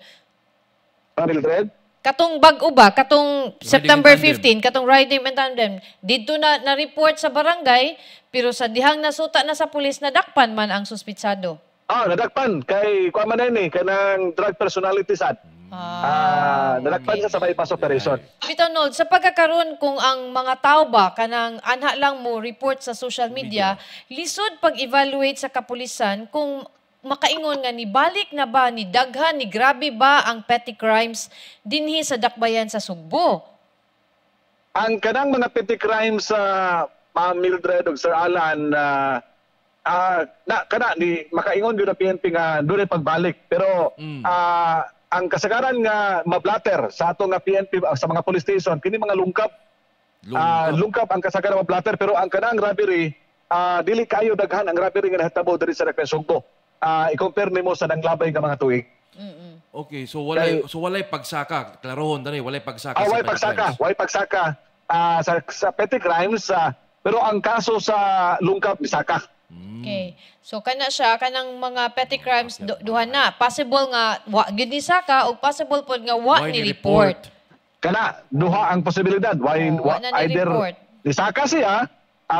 [SPEAKER 5] Mildred?
[SPEAKER 2] Katong bag-o ba, katong September
[SPEAKER 1] in tandem.
[SPEAKER 2] 15, katong riding in tandem, dito na report sa barangay, pero sa dihang nasuta na sa pulis, nadakpan man ang suspitsado.
[SPEAKER 5] Nadakpan. Kay kuha man ni kanang drug personality sad. Nadakpan sa bypass operation.
[SPEAKER 2] Bitaw Nold, sa pagkakaroon kung ang mga tao ba kanang anha lang mo report sa social media, lisod pag-evaluate sa kapulisan kung makaingon nga ni balik na ba, ni daghan, ni grabe ba ang petty crimes dinhi sa dakbayan sa Sugbo?
[SPEAKER 5] Ang kanang mga petty crimes sa Ma'am Mildred ug Sir Alan ni makaingon gyud ang PNP nga doon pagbalik pero ang kasagaran nga mablatter sa ato nga PNP sa mga police station kini mga lungkap ang kasagaran mablatter pero ang kanang robbery dili kayo daghan ang robbery nga nahitabo diri sa Request Sugbo. I-compare nimo sa nanglabay nga mga tuig.
[SPEAKER 1] Okay, so walay pagsaka. Klarohon dani, walay pagsaka.
[SPEAKER 5] Walay pagsaka sa petty crimes pero ang kaso sa lungkap bisaka.
[SPEAKER 2] Okay. So kana siya kanang mga petty crimes duha na. Possible nga wa gyud ni saka o possible pod nga wa ni report.
[SPEAKER 5] Kana duha ang posibilidad.
[SPEAKER 2] Wa na ni
[SPEAKER 5] Either
[SPEAKER 2] report.
[SPEAKER 5] nisaka siya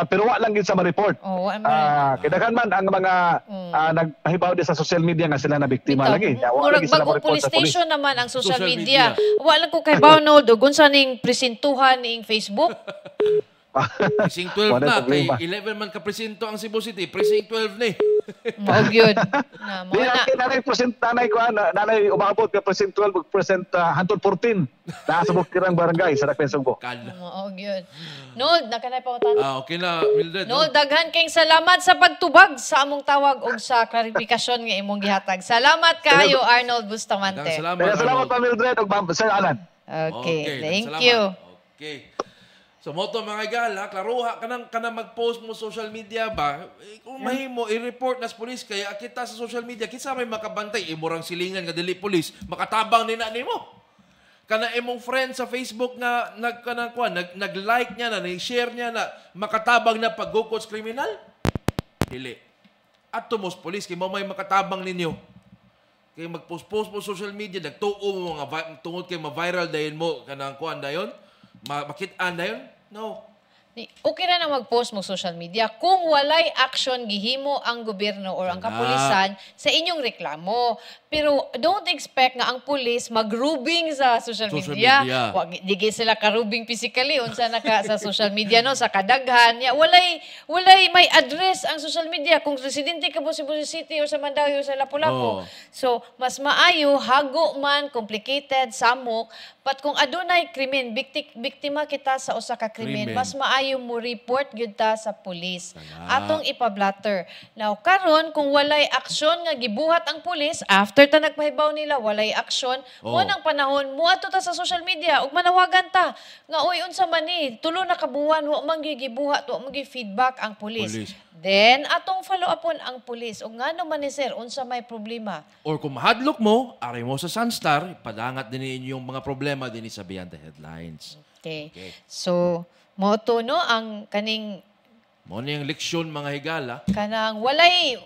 [SPEAKER 5] pero wa lang gid sa ma-report. Kidagan man ang mga nagpahibaw di sa social media nga sila na biktima lagi.
[SPEAKER 2] Murag bagong police station naman ang social media. Wa lang ko kay Bawnod ug unsa ning presintuhan ning Facebook.
[SPEAKER 1] Precinct 12 na. Kay 11 man ka presinto ang Cebu City. Precinct 12 ni.
[SPEAKER 2] Mao gyud.
[SPEAKER 5] Nanay present nanay umabot ka present 12 ug present hantod 14. Naa sa Bukirang Barangay sa Request Sugbo.
[SPEAKER 2] Mao gyud. Nold, nakanay pa utan.
[SPEAKER 1] Okay na, Mildred.
[SPEAKER 2] Nold, daghan kayong salamat sa pagtubag sa among tawag ug sa klarifikasyon nga imong gihatag. Salamat kaayo Arnold Bustamante.
[SPEAKER 5] Salamat pa Mildred ug Sir Alan.
[SPEAKER 2] Okay, thank you.
[SPEAKER 1] Okay. So mo to mga gala, klaruha ka na mag-post mo social media ba? Kung mahimo i-report nas pulis kaya kita sa social media kinsa may makabantay imurang silingan nga dili pulis, makatabang ni nimo. Kana imong friend sa Facebook nga nag-like niya na, ni-share niya na makatabang na paggukos kriminal? Dili. At tumos pulis kay mo may makatabang ninyo. Kay mag-post mo social media, nagtuo mo mga tungod kay ma-viral dayon mo kanang kuan dayon. Makit-an dayon? No.
[SPEAKER 2] Okay ra na mag-post mo social media kung walay action gihimo ang gobyerno or ang kapulisan sa inyong reklamo. Pero don't expect nga ang pulis magrubing sa social media. Di sila karubing physically unsa naka sa social media no sa kadaghan. Walay may address ang social media kung residente ka mo sa Cebu City or sa Mandaue or sa Lapu-Lapu. So mas maayo hago man complicated samok but kung adunay krimen biktima kita sa usa ka krimen mas maayo mo report gyud ta sa pulis. Atong ipablatter. Now karon kung walay aksyon nga gibuhat ang pulis after ta nagpahibaw nila walay aksyon mo nang panahon muadto ta sa social media ug manawagan ta nga oy unsa man ni tulo na kabuwan wa man gibuhat wa man feedback ang pulis. Then atong follow upon ang pulis ug ngano man ni sir unsa may problema.
[SPEAKER 1] Or kung mahadlok mo, ari mo sa Sunstar, padangat din inyong mga problema din sa Beyond the Headlines.
[SPEAKER 2] Okay. So mo to no ang kaning
[SPEAKER 1] mo niyang leksyon mga higala.
[SPEAKER 2] Kanang walay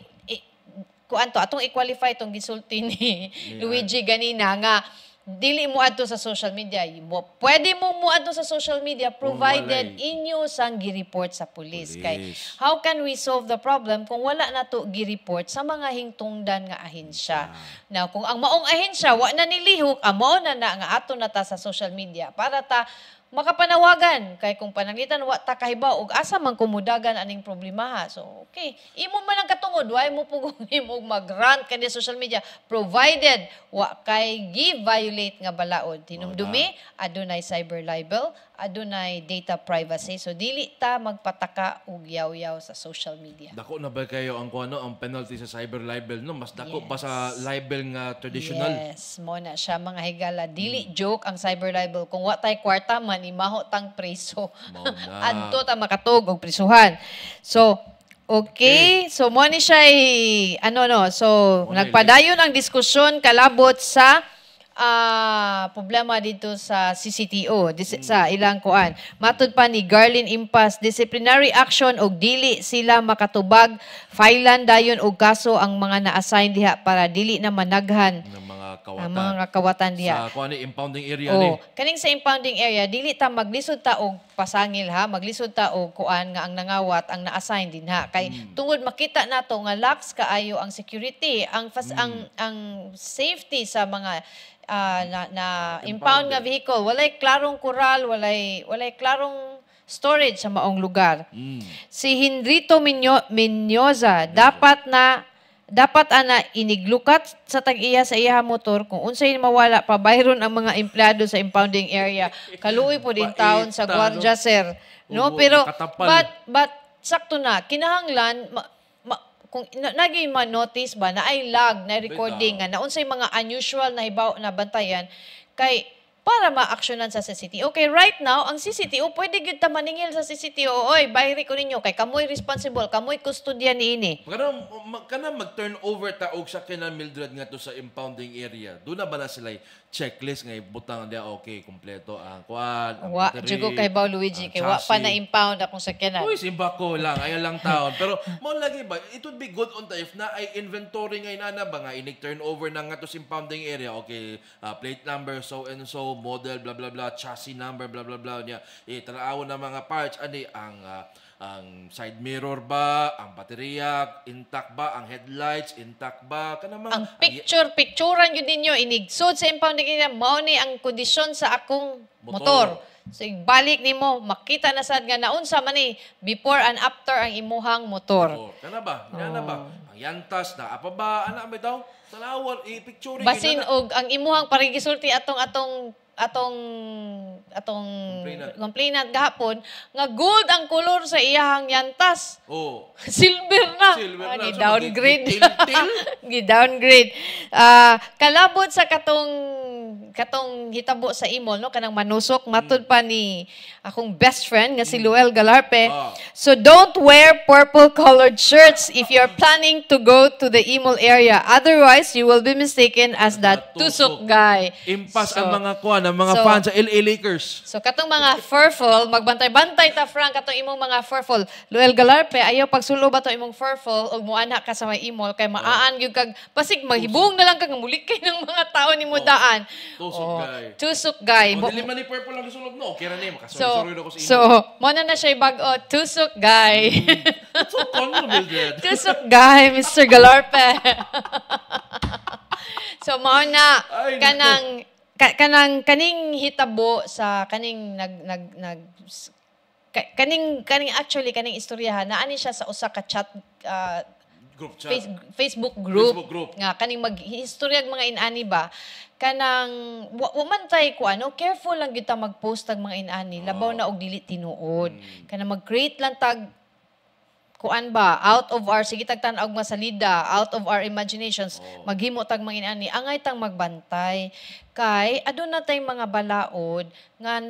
[SPEAKER 2] kuanto atong i-qualify itong gisulti ni Luigi ganina nga dili mo adto sa social media. Pwede mo adto sa social media provided inyo sang gi-report sa police. Kay how can we solve the problem kung wala na to gi-report sa mga hingtungdan nga ahensya. Now kung ang maong ahensya wa na nilihok, amo na nga ato na ta sa social media para ta makapanawagan kay kung pananglitan wa ta kahibaw og asa man kumudagan aning problema. So okay, imo man ang katungod way mo pugong imo mag-rant kani social media provided wa kay gi-violate nga balaod. Tinumdumi adunay cyber libel, adunay data privacy. So dili ta magpataka og yaw-yaw sa social media.
[SPEAKER 1] Dako na ba kayo ang kuano ang penalty sa cyber libel no? Mas dako pa sa libel nga traditional.
[SPEAKER 2] Yes, mo na siya mga higala. Dili joke ang cyber libel. Kung wa tay kwarta man imaho tang preso. Adto ta makatug og prisuhan. So okay, so mo ni siya so nagpadayon ang diskusyon kalabot sa problema dito sa CCTO sa ilang kuan. Matud pa ni Garlin Impas, disciplinary action og dili sila makatubag, filean dayon og kaso ang mga na-assign diha para dili na managhan ang mga kawatan diha.
[SPEAKER 1] Sa kuan ni impounding area ni.
[SPEAKER 2] Kaning sa impounding area dili ta maglisod ta og pasangil ha, maglisod ta og kuan nga ang nangawat ang na-assign din ha. Kay tungod makita nato nga lax kaayo ang security, ang safety sa mga na impound nga vehicle, walay klarong kural, walay klarong storage sa maong lugar. Si Henrito Menyoza dapat ana iniglukat sa tag-iya sa iya motor kung unsay mawala pabayron ang mga empleyado sa impounding area. Kaluoy po din taon sa gwardiya sir. No, pero but sakto na kinahanglan kung naging ma-notice ba na ay lag na recording nga naunsay mga unusual na hibaw na bantayan kay para ma-actionan sa CCTO. Okay, right now, ang CCTO, pwede gyud ta maningil sa CCTO. Oy, bayri ko ninyo kay kamoy responsible, kamoy kustodiya niini.
[SPEAKER 1] Kana mag-turn over ta og sa kinan Mildred nga to sa impounding area. Doon na ba na sila checklist nga ibutang dia okay, kompleto ang kuan.
[SPEAKER 2] Wa jugo kay Bao Luigi kay wa pa na impound akong sakyanan.
[SPEAKER 1] Uy, simba ko lang, ayo lang taon. Pero mo lagi ba, it would be good on if na ay inventory ngay na ba nga inig turn over na nga to sa impounding area. Okay, plate number so and so, model blah blah blah, chassis number blah blah blah niya. Tanaw na mga parts ani ang side mirror ba, ang baterya intact ba, ang headlights intact ba, kanang
[SPEAKER 2] ang picturean yun ninyo inigsod sa impounding area mao ni ang kondisyon sa akong motor. So balik nimo makita na sad nga naunsa man ni before and after ang imuhang motor.
[SPEAKER 1] Kana ba? Ang yantas na apa ba ana ba daw? Tanawon i-picture
[SPEAKER 2] basin og ang imuhang parigisulti atong complainant gahapon nga gold ang kolor sa iyahang yantas. Silver na. Gi-downgrade. Gi-downgrade. Kalabot sa katong hitabo sa imol no kanang manusok matud pa ni akong best friend nga si Luel Galarpe. So don't wear purple colored shirts if you're planning to go to the imol area. Otherwise, you will be mistaken as that tusok guy.
[SPEAKER 1] Impas ang mga kuan ang mga fans sa LA Lakers.
[SPEAKER 2] So katong mga furful, magbantay-bantay ta Frank katong imong mga furful. Luel Galarpe ayaw pagsulo ba to imong furful og muana ka sa may imol kay maaan gyud kag basig mahibong na lang kag mulikay ng mga tao nimo daan.
[SPEAKER 1] Tusok guy.
[SPEAKER 2] Tusok guy.
[SPEAKER 1] O, dili man ni purple lang isulog no. Okay ra ni
[SPEAKER 2] So,
[SPEAKER 1] makasuri ako sa imo.
[SPEAKER 2] so, mo na siya bag-o, tusok guy.
[SPEAKER 1] So, ano Mildred?
[SPEAKER 2] Tusok guy, Mr. Galarpe. So, mo na,
[SPEAKER 1] Ay,
[SPEAKER 2] kaning hitabo sa kaning kaning istoryahan na ani siya sa usa ka chat
[SPEAKER 1] Group chat.
[SPEAKER 2] Facebook group
[SPEAKER 1] Facebook group.
[SPEAKER 2] nga kaning maghistoryag mga inani ba kanang wa man tay ko careful lang kita mag-post tag mga inani labaw na og dili tinuod kanang mag-create lang tag kuan ba out of our sige tag tan-og masalida out of our imaginations maghimo tag mga inani angay tang magbantay kay aduna tay mga balaod nga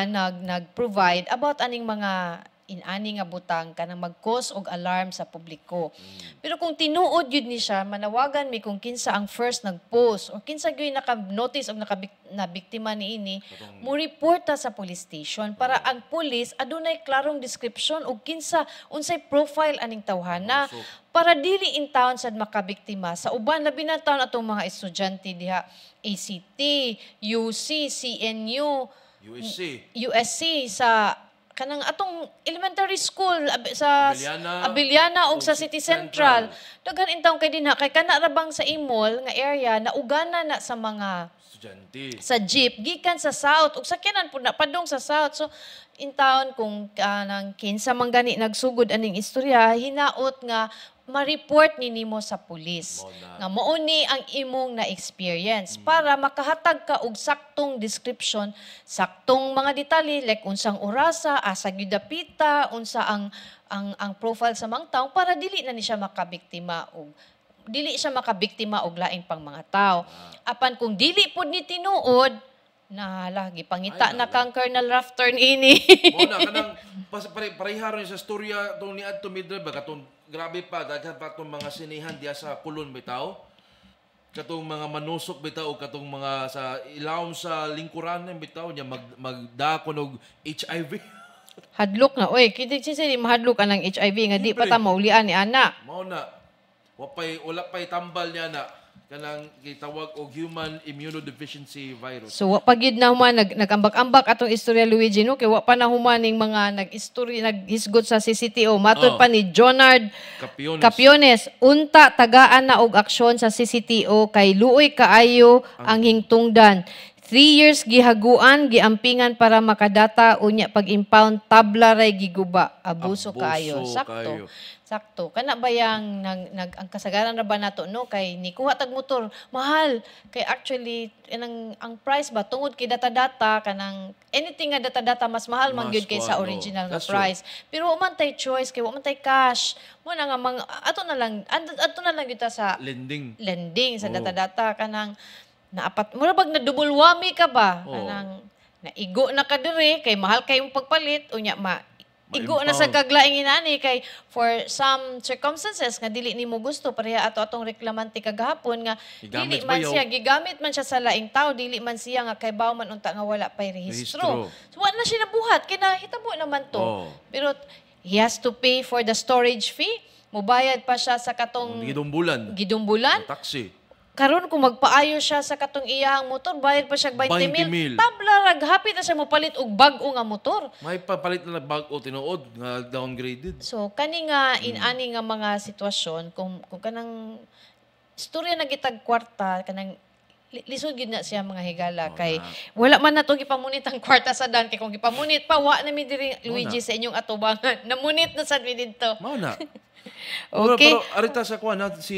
[SPEAKER 2] nag-provide about aning mga inani nga butang kanang mag-cause og alarm sa publiko. Pero kung tinuod yun ni siya, manawagan mi kung kinsa ang first nag-post o kinsa gyud naka-notice og nabiktima niini, mo reporta sa police station para ang police adunay klarong description og kinsa unsay profile aning tawhana para dili in town sad makabiktima sa uban labi na taon atong mga estudyante diha ACT, UC, CNU, USC sa kanang atong elementary school sa Abiliana ug sa City Central. Daghan intawon kay dinha kay kana ra bang sa Imol nga area na ugana na sa mga
[SPEAKER 1] estudyante
[SPEAKER 2] sa jeep gikan sa south ug sakyanan pud na padung sa south. So intawon kung kanang kinsa man gani nagsugod aning istorya hinaot nga ma-report nimo sa pulis nga mao ni ang imong na-experience para makahatag ka og saktong description, saktong mga detalye like unsang orasa, asa gyud dapita, unsa ang profile sa mga tawo para dili na ni siya makabiktima og laing pang mga tao. Apan kung dili pud ni tinuod lagi pangita na kang Colonel Rafter ini.
[SPEAKER 1] Mo na kanang pareharon sa storya tong ni adto Mildred ba katong grabe pa daghan pa tong mga sinihan diya sa Kulon bitaw. Katong mga manusok bitaw katong mga sa ilawom sa lingkuran bitaw niya magdakon og HIV.
[SPEAKER 2] Hadlok na oy, kiti si mahadlok anang HIV nga di pa ta maulian ni ana.
[SPEAKER 1] Mao na. Wala pay tambal niya na kanang gitawag og human immunodeficiency virus.
[SPEAKER 2] So wa pa gyud na human nagambak-ambak atong istorya Luigi no kay wa pa na humaning mga naghisgot sa CCTO matud pa ni Jonard Capiones unta tagaan na og aksyon sa CCTO kay luoy kaayo ang hingtungdan. 3 years gihaguan giampingan para makadata unya pag-impound tabla ray giguba abuso kaayo sakto kana ba yang ang kasagaran ra ba nato no kay ni kuha tag motor mahal kay actually ang price ba tungod kay data kanang anything nga data mas mahal man gyud kay sa original nga price pero wa man tay choice kay wa man tay cash mo na nga ato na lang kita sa lending sa data kanang naapat mura bag na double whammy ka ba kanang naigo na ka diri kay mahal kay imong pagpalit unya igo na sa kaglaing inani kay for some circumstances nga dili nimo gusto pareha atong reklamante kagahapon nga dili man siya gigamit man siya sa laing tao dili man siya nga kay bawo man unta nga wala pay rehistro. So wala na siya nabuhat kay nahitabo naman to. Pero he has to pay for the storage fee. Mubayad pa siya sa katong gidumbulan.
[SPEAKER 1] Taxi.
[SPEAKER 2] Karon kung magpaayo siya sa katong iyahang motor, bayad pa siya 20,000. Tabla hapit na siya mopalit og bag-o nga motor.
[SPEAKER 1] May papalit na bag-o tinuod nga downgraded.
[SPEAKER 2] So kani nga inani nga mga sitwasyon kung kanang istorya na gitag kwarta kanang lisod gid na siya mga higala kay wala man nato gipamunit ang kwarta sa dan kay kung gipamunit pa wa na mi diri Luigi sa inyong atubangan. Namunit na sad mi didto.
[SPEAKER 1] Mao na.
[SPEAKER 2] Okay.
[SPEAKER 1] Pero arita sa kuan si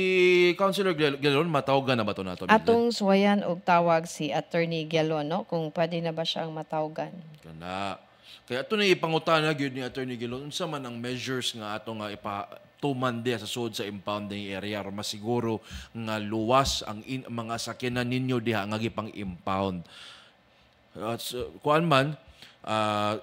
[SPEAKER 1] Councilor Gelon matawagan na ba to nato?
[SPEAKER 2] Atong suwayan og tawag si Attorney Gelon no kung pwede na ba siyang matawagan.
[SPEAKER 1] Kana. Kaya ato na ipangutana gyud ni Attorney Gelon unsa man ang measures nga ato nga ipatuman diha sa sud sa impounding area aron masiguro nga luwas ang mga sakyanan ninyo diha nga gipang-impound. Kuan man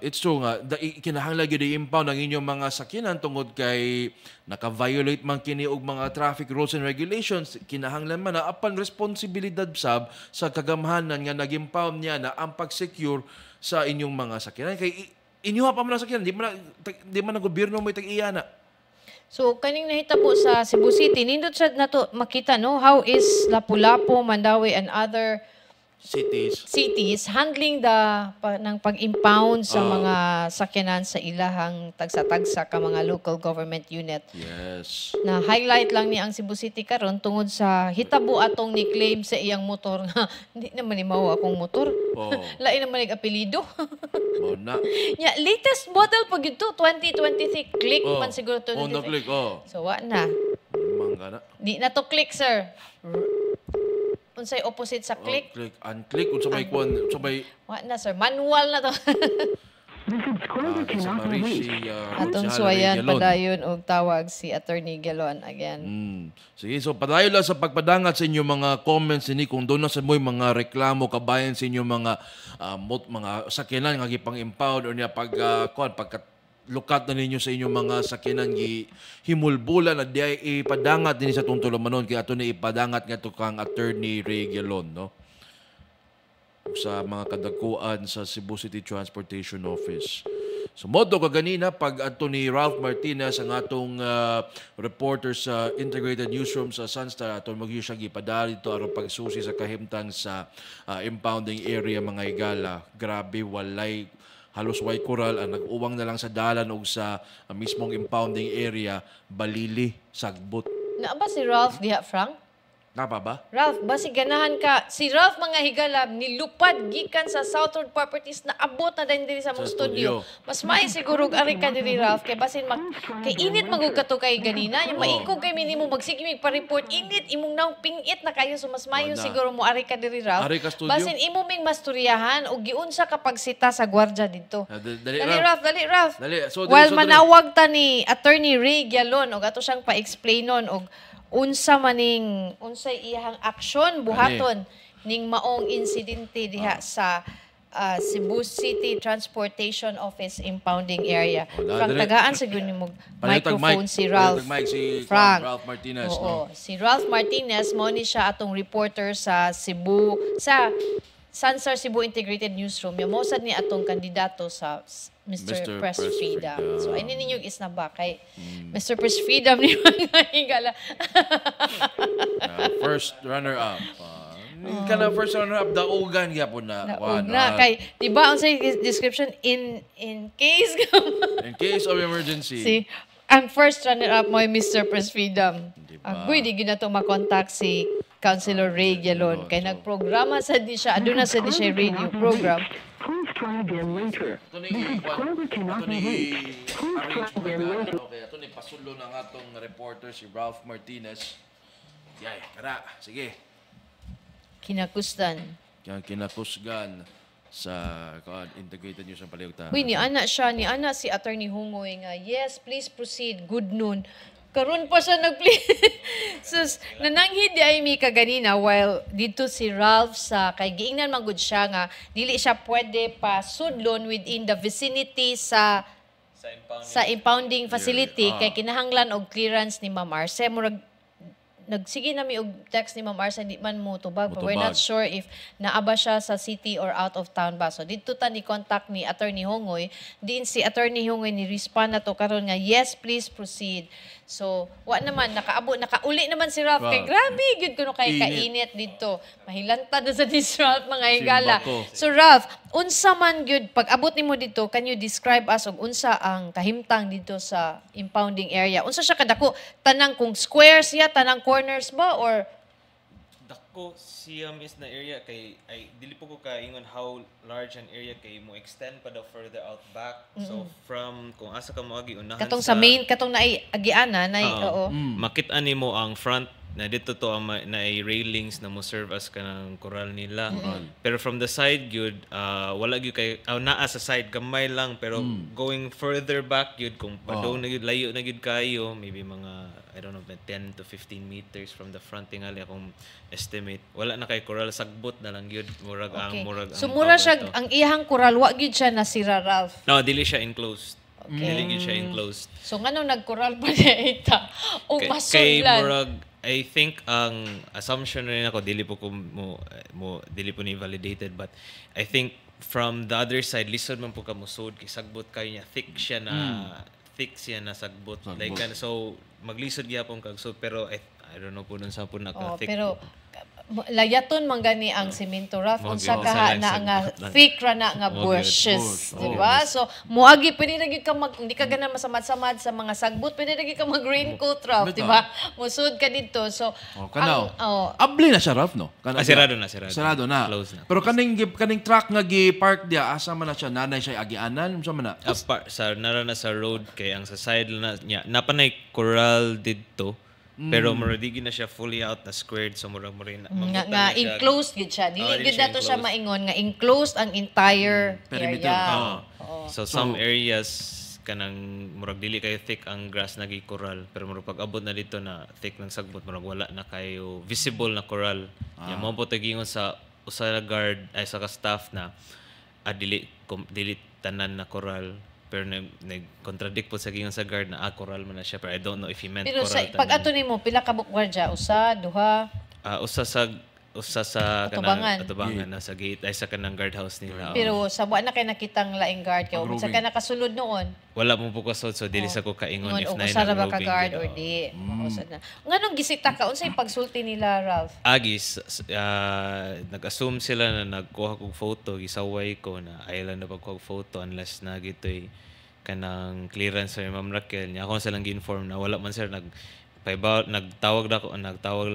[SPEAKER 1] it's true nga kinahanglan gyud i-impound ang inyong mga sakyanan tungod kay naka-violate man kini og mga traffic rules and regulations kinahanglan man na apan responsibilidad sab sa kagamhanan nga nag-impound niya na ang pag-secure sa inyong mga sakyanan kay inyo pa man ang sakyanan di man ang gobyerno mo itag-iya na.
[SPEAKER 2] So kaning nahitabo sa Cebu City, nindot sad nato makita no how is Lapu-Lapu, Mandawi and other cities handling ng pag-impound sa mga sakyanan sa ilahang tagsa-tagsa ka mga local government unit.
[SPEAKER 1] Yes.
[SPEAKER 2] Na highlight lang ni ang Cebu City karon tungod sa hitabo atong ni claim sa iyang motor nga hindi naman ni mao akong motor.
[SPEAKER 1] Oh.
[SPEAKER 2] Lain naman ig apelyido.
[SPEAKER 1] Mao na.
[SPEAKER 2] Yeah, latest model pag ito 2023 click
[SPEAKER 1] Oh.
[SPEAKER 2] man siguro to.
[SPEAKER 1] On the click, oh.
[SPEAKER 2] So wa na.
[SPEAKER 1] Mangga na.
[SPEAKER 2] Di na to click, sir. Unsay opposite sa click?
[SPEAKER 1] Click, unclick, kung sa may kwan, sa may...
[SPEAKER 2] Wa na, sir. Manual na to.
[SPEAKER 4] The subscriber
[SPEAKER 1] sa
[SPEAKER 4] cannot be
[SPEAKER 1] Marici,
[SPEAKER 4] reached.
[SPEAKER 2] Atong
[SPEAKER 1] si
[SPEAKER 2] suwayan
[SPEAKER 1] Galon.
[SPEAKER 2] padayon og tawag si Attorney Galon again.
[SPEAKER 1] Sige, so padayon lang sa pagpadangat sa inyong mga comments ini kung doon na sa mo'y mga reklamo kabayan sa inyong mga mga sakyanan nga gipang-impound o niya lukat na ninyo sa inyong mga sakyanan himulbulan na di ay ipadangat din sa tungtulumanon kaya ato na ipadangat nga to kang Attorney Ray Galon, no? Sa mga kadakuan sa Cebu City Transportation Office. So modo kaganina pag ato ni Ralph Martinez ang atong reporter sa Integrated Newsroom sa Sunstar ato magyo siya gipadali dito aron pagsusi sa kahimtang sa impounding area mga higala. Grabe walay halos way coral ang nag-uwang na lang sa dalan o sa mismong impounding area, balili, sagbot.
[SPEAKER 2] Na ba si Ralph diha, Frank?
[SPEAKER 1] Napa ba?
[SPEAKER 2] Ralph, basi ganahan ka. Si Ralph mga higala nilupad gikan sa Southern Properties na abot na din diri sa mong studio. Mas may siguro ari ka diri Ralph kay basin kay init magug ka to kay ganina. Yung maikog kay minimo magsige mig pa-report init imong naong pingit na kayo so mas mayo
[SPEAKER 1] Wala.
[SPEAKER 2] siguro mo ari ka diri Ralph.
[SPEAKER 1] Ari ka studio?
[SPEAKER 2] Basin imo ming masturyahan og giunsa ka pagsita sa gwardiya dito.
[SPEAKER 1] Dali,
[SPEAKER 2] Dali Ralph, dali Ralph.
[SPEAKER 1] Dali. So,
[SPEAKER 2] While
[SPEAKER 1] dali.
[SPEAKER 2] manawag ta ni Attorney Ray Galon og ato siyang pa-explainon og unsa maning unsay iyang aksyon buhaton ning maong insidente diha sa Cebu City Transportation Office impounding area. Frank tagaan sa gyud nimo microphone si Ralph. Frank
[SPEAKER 1] Ralph Martinez.
[SPEAKER 2] Oo, si Ralph Martinez mo ni siya atong reporter sa Cebu sa Sunstar Cebu Integrated Newsroom. Mo sad ni atong kandidato sa Mr. Press Freedom. So, ay ninyo is na ba kay Mr. Press Freedom ni mga higala.
[SPEAKER 1] First runner-up. Kana first runner-up, daugan gyapon na.
[SPEAKER 2] Naog na. Kay, di ba, ang sa description, in case
[SPEAKER 1] In case of emergency.
[SPEAKER 2] si, ang first runner-up mo ay Mr. Press Freedom.
[SPEAKER 1] Diba?
[SPEAKER 2] Ang pwede gina to makontak si Councilor Ray Galon. Kay nagprograma sa di siya, aduna sa di siya radio program.
[SPEAKER 4] Please try again later.
[SPEAKER 1] Ito ni
[SPEAKER 4] The subscriber cannot be reached. Please try again later.
[SPEAKER 1] Okay, ito ni pasulo ng atong reporter si Ralph Martinez. Yay, kara, sige.
[SPEAKER 2] Kinakustan.
[SPEAKER 1] Kaya kinakusgan sa Integrated News ng Paliugtahan.
[SPEAKER 2] Uy, ni ana siya, ni ana si Attorney Hungoy nga, yes, please proceed, good noon. Karon pa siya nag-play. Sus, nananghid di ay mi kaganina while dito si Ralph sa kay giingnan man gud siya nga dili siya pwede pa sudlon within the vicinity sa impounding facility kay kinahanglan og clearance ni Ma'am Arce. Murag nagsige na mi og text ni Ma'am Arce di man mo tubag. But we're not sure if naaba siya sa city or out of town ba. So dito ta ni contact ni Attorney Hungoy. Diin si Attorney Hungoy ni respond na to karon nga yes, please proceed. So, wa naman, nakauli naman si Ralph. Kay grabe, yun kuno kay kainit dito. Mahilanta na sa this Ralph, mga higala. So, Ralph, unsa man yun, pag abot nimo dito, can you describe us og unsa ang kahimtang dito sa impounding area? Unsa siya kadako? Tanang kung squares siya, tanang corners ba? Or
[SPEAKER 6] dako siya is na area kay ay dili po ko kaingon how large an area kay mo extend pa daw further out back. So from kung asa ka moagi unahan
[SPEAKER 2] katong sa main, katong naay agiana, naay oo.
[SPEAKER 6] Makita nimo ang front na dito to ang na ay railings na mo serve as kanang coral nila. Pero from the side gyud wala gyud kay naa sa side gamay lang pero going further back gyud kung padong na gyud layo na gyud kayo maybe mga I don't know 10 to 15 meters from the front tingali akong estimate wala na kay coral sagbot na lang gyud murag ang
[SPEAKER 2] so mura siya ang iyang coral wa gyud siya nasira Ralph.
[SPEAKER 6] No, dili siya enclosed. Dili gyud siya enclosed.
[SPEAKER 2] So ngano nag-coral pa niya ita o
[SPEAKER 6] Kay
[SPEAKER 2] masunlan.
[SPEAKER 6] murag I think ang assumption rin ako dili po ko dili po ni validated but I think from the other side lisod man po ka musod kay sagbot kayo niya thick siya na thick siya na sagbot. Like so maglisod gyapon kag so pero I don't know po nun sa po naka-thick.
[SPEAKER 2] Pero layaton man gani ang semento, Ralph, unsa
[SPEAKER 6] Okay,
[SPEAKER 2] kaha
[SPEAKER 6] usa lang
[SPEAKER 2] na
[SPEAKER 6] sa-
[SPEAKER 2] nga thick ra na nga
[SPEAKER 6] Okay,
[SPEAKER 2] bushes,
[SPEAKER 1] bush.
[SPEAKER 2] di ba? So muagi pwede ra gyud ka hindi ka gana masamad-samad sa mga sagbot, pwede ra gyud ka mag raincoat, Ralph, di ba? Musud ka dito. So
[SPEAKER 1] Kanaw.
[SPEAKER 2] ang-
[SPEAKER 1] Abli na siya, Ralph, no?
[SPEAKER 6] Sirado na.
[SPEAKER 1] Sarado na.
[SPEAKER 6] Close na.
[SPEAKER 1] Pero kaning truck nga gi-park dia, asa man na siya, nanay siya agianan, unsa man na?
[SPEAKER 6] Sa nara na sa road kay ang sa side na niya napanay coral didto pero murag na siya fully out na squared so murag mo rin
[SPEAKER 2] nga enclosed gid siya. Dili
[SPEAKER 6] dili
[SPEAKER 2] gid
[SPEAKER 6] siya
[SPEAKER 2] nato siya
[SPEAKER 6] enclosed.
[SPEAKER 2] maingon nga enclosed ang entire
[SPEAKER 1] Perimeter.
[SPEAKER 2] area.
[SPEAKER 6] So some areas kanang murag dili kayo thick ang grass nagi coral pero murag pag abot na dito na thick ng sagbot murag wala na kayo visible na coral. Yan mo po tagingon sa usa na guard ay sa ka staff na dili tanan na coral pero nag-contradict po sa gingon sa guard na coral man na siya pero I don't know if he meant
[SPEAKER 2] Pero
[SPEAKER 6] coral
[SPEAKER 2] sa pag ato nimo pila ka bukwardya, usa, duha,
[SPEAKER 6] usa sa
[SPEAKER 2] Atubangan.
[SPEAKER 6] atubangan na sa gate ay sa kanang guardhouse nila.
[SPEAKER 2] pero sa buwan na kay nakitang laing guard kay unsa ka nakasulod noon.
[SPEAKER 6] Wala mo po kasod so dili sa ko kaingon
[SPEAKER 2] Ngon
[SPEAKER 6] if
[SPEAKER 2] o
[SPEAKER 6] na
[SPEAKER 2] usa ra ba ka
[SPEAKER 6] roving
[SPEAKER 2] guard
[SPEAKER 6] gid,
[SPEAKER 2] or di. Usa na. Nganong gisita ka unsay pagsulti nila, Ralph?
[SPEAKER 6] Agis, nag-assume sila na nagkuha kog photo, gisaway ko na ayaw na pagkuha kog photo unless na gito'y kanang clearance sa Ma'am Raquel. Niya ako silang gi-inform na wala man sir nagtawag na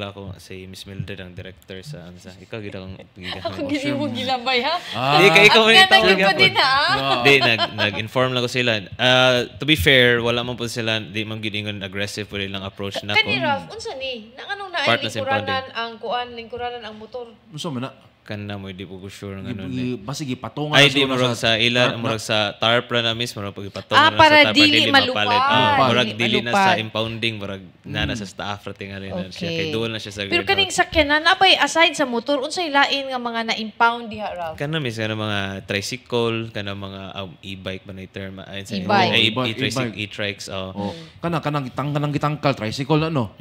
[SPEAKER 6] ako si Miss Mildred ang director sa ansa. Ikaw gid akong
[SPEAKER 2] Ako gili mo gilabay ha.
[SPEAKER 6] Di kay ikaw
[SPEAKER 2] Ang
[SPEAKER 6] man
[SPEAKER 2] nga
[SPEAKER 6] tawag
[SPEAKER 2] naging pa
[SPEAKER 6] ako.
[SPEAKER 2] din ha.
[SPEAKER 6] Di nag-inform lang ko sila. To be fair, wala man po sila di man gid ingon aggressive po nilang approach na
[SPEAKER 2] Kani Ralph, unsa ni? Nanganong na
[SPEAKER 6] Part
[SPEAKER 2] ay
[SPEAKER 6] na sa
[SPEAKER 2] lingkuranan ang kuan, lingkuranan ang motor.
[SPEAKER 1] Unsa man na?
[SPEAKER 6] kana mo di po ko sure ng ano ni.
[SPEAKER 1] Basta gipatungan
[SPEAKER 6] Ay
[SPEAKER 1] na
[SPEAKER 6] di
[SPEAKER 1] siguro
[SPEAKER 6] murag sa ila, murag sa tarp na mismo murag pagipatungan na
[SPEAKER 2] para
[SPEAKER 6] sa tarp
[SPEAKER 2] dili
[SPEAKER 6] mapalit.
[SPEAKER 2] malupad.
[SPEAKER 6] Murag
[SPEAKER 2] Dili
[SPEAKER 6] dili na
[SPEAKER 2] malupad.
[SPEAKER 6] sa impounding murag na sa staff ra tingali na siya kay duol na siya sa
[SPEAKER 2] Pero
[SPEAKER 6] guardhouse.
[SPEAKER 2] kaning sakyanan napay aside sa motor unsay lain nga mga na-impound diha, Ralph?
[SPEAKER 6] Kana mis kana mga tricycle, kana mga e-bike ba na term ay
[SPEAKER 2] E-bike.
[SPEAKER 6] e-tricycle, e-trikes
[SPEAKER 1] Oh, kanang gitangkal tricycle na no.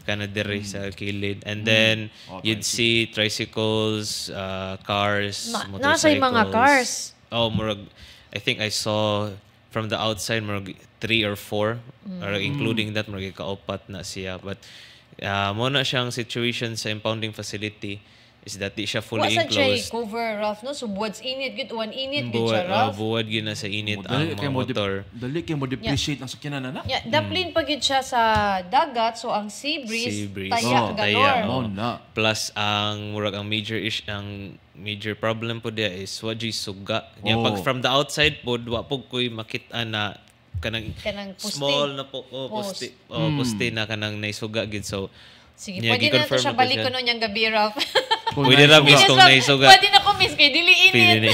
[SPEAKER 6] kana dere sa kilid and then you'd see tricycles, cars, motorcycles.
[SPEAKER 2] Nasa mga cars.
[SPEAKER 6] Oh, murag I think I saw from the outside murag 3 or 4 or including that murag kaupat na siya but mo na siyang situation sa impounding facility is that di siya fully
[SPEAKER 2] Wasa siya
[SPEAKER 6] enclosed.
[SPEAKER 2] cover, Ralph, no? So buwads init gid, one init gid siya, Ralph.
[SPEAKER 6] Buwad yun na sa init ang mga motor.
[SPEAKER 1] Dali kay mo depreciate ang sakyanan na.
[SPEAKER 2] Yeah, daplin pa gid siya sa dagat, so ang sea breeze,
[SPEAKER 6] Sea breeze.
[SPEAKER 2] taya
[SPEAKER 6] Oh,
[SPEAKER 2] galore.
[SPEAKER 6] taya,
[SPEAKER 1] Oh, na.
[SPEAKER 6] Plus ang murag ang major problem po dia is wadi suga.
[SPEAKER 1] Oh.
[SPEAKER 6] Pag from the outside po wa po koy makita na kanang
[SPEAKER 2] Poste.
[SPEAKER 6] small na po
[SPEAKER 2] Post.
[SPEAKER 6] poste na kanang naisuga gid so
[SPEAKER 2] Sige,
[SPEAKER 6] niya,
[SPEAKER 2] pwede na to
[SPEAKER 6] gi-confirm
[SPEAKER 2] siya
[SPEAKER 6] mo to
[SPEAKER 2] balik
[SPEAKER 6] siya.
[SPEAKER 2] ko noon yung gabi, Ralph.
[SPEAKER 6] pwede ra miss kung naisuga.
[SPEAKER 2] Pwede na ko miss kay dili
[SPEAKER 6] Pwede
[SPEAKER 2] init.
[SPEAKER 6] ni.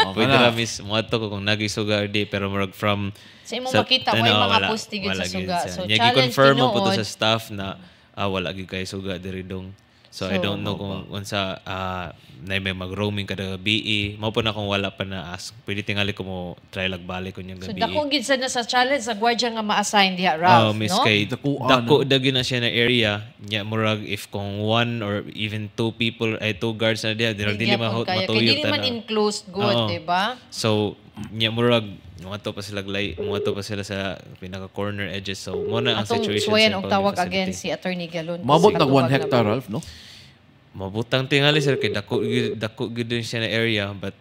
[SPEAKER 6] Pwede ra miss mo ato ko kung nagisuga or di pero murag from
[SPEAKER 2] Sa imong makita, may mga poste gid sa suga. So,
[SPEAKER 6] niya
[SPEAKER 2] challenge
[SPEAKER 6] gi-confirm mo po to
[SPEAKER 2] tinuod.
[SPEAKER 6] sa staff na wala gid kay suga diri dong. So I don't know kung unsa na may mag-roaming kada BE. Mao po na kung wala pa na ask. Pwede tingali ko mo try lagbalik ko yung
[SPEAKER 2] So
[SPEAKER 6] gabi.
[SPEAKER 2] dako gid sa sa challenge sa gwardiya nga ma-assign diha, Ralph,
[SPEAKER 6] Miss
[SPEAKER 2] no?
[SPEAKER 6] kay
[SPEAKER 1] Dakuan,
[SPEAKER 6] dako dagi na siya na area nya murag if kung one or even two guards na diha dili
[SPEAKER 2] Kaya kay
[SPEAKER 6] matuyog
[SPEAKER 2] dili man
[SPEAKER 6] na.
[SPEAKER 2] enclosed good,
[SPEAKER 6] Oo.
[SPEAKER 2] di ba?
[SPEAKER 6] So nya murag muato pa sila sa pinaka corner edges so mo na ang
[SPEAKER 2] Atong
[SPEAKER 6] situation
[SPEAKER 2] suwayan
[SPEAKER 6] sa
[SPEAKER 2] og tawag
[SPEAKER 6] impounding
[SPEAKER 2] again
[SPEAKER 6] facility.
[SPEAKER 2] si Attorney Galon.
[SPEAKER 1] Mabot
[SPEAKER 2] Kasi
[SPEAKER 1] nag 1
[SPEAKER 2] katuwag na
[SPEAKER 1] hectare,
[SPEAKER 2] ba?
[SPEAKER 1] Ralph, no?
[SPEAKER 6] Mabutang tingali sir kay dako gid din siya na area but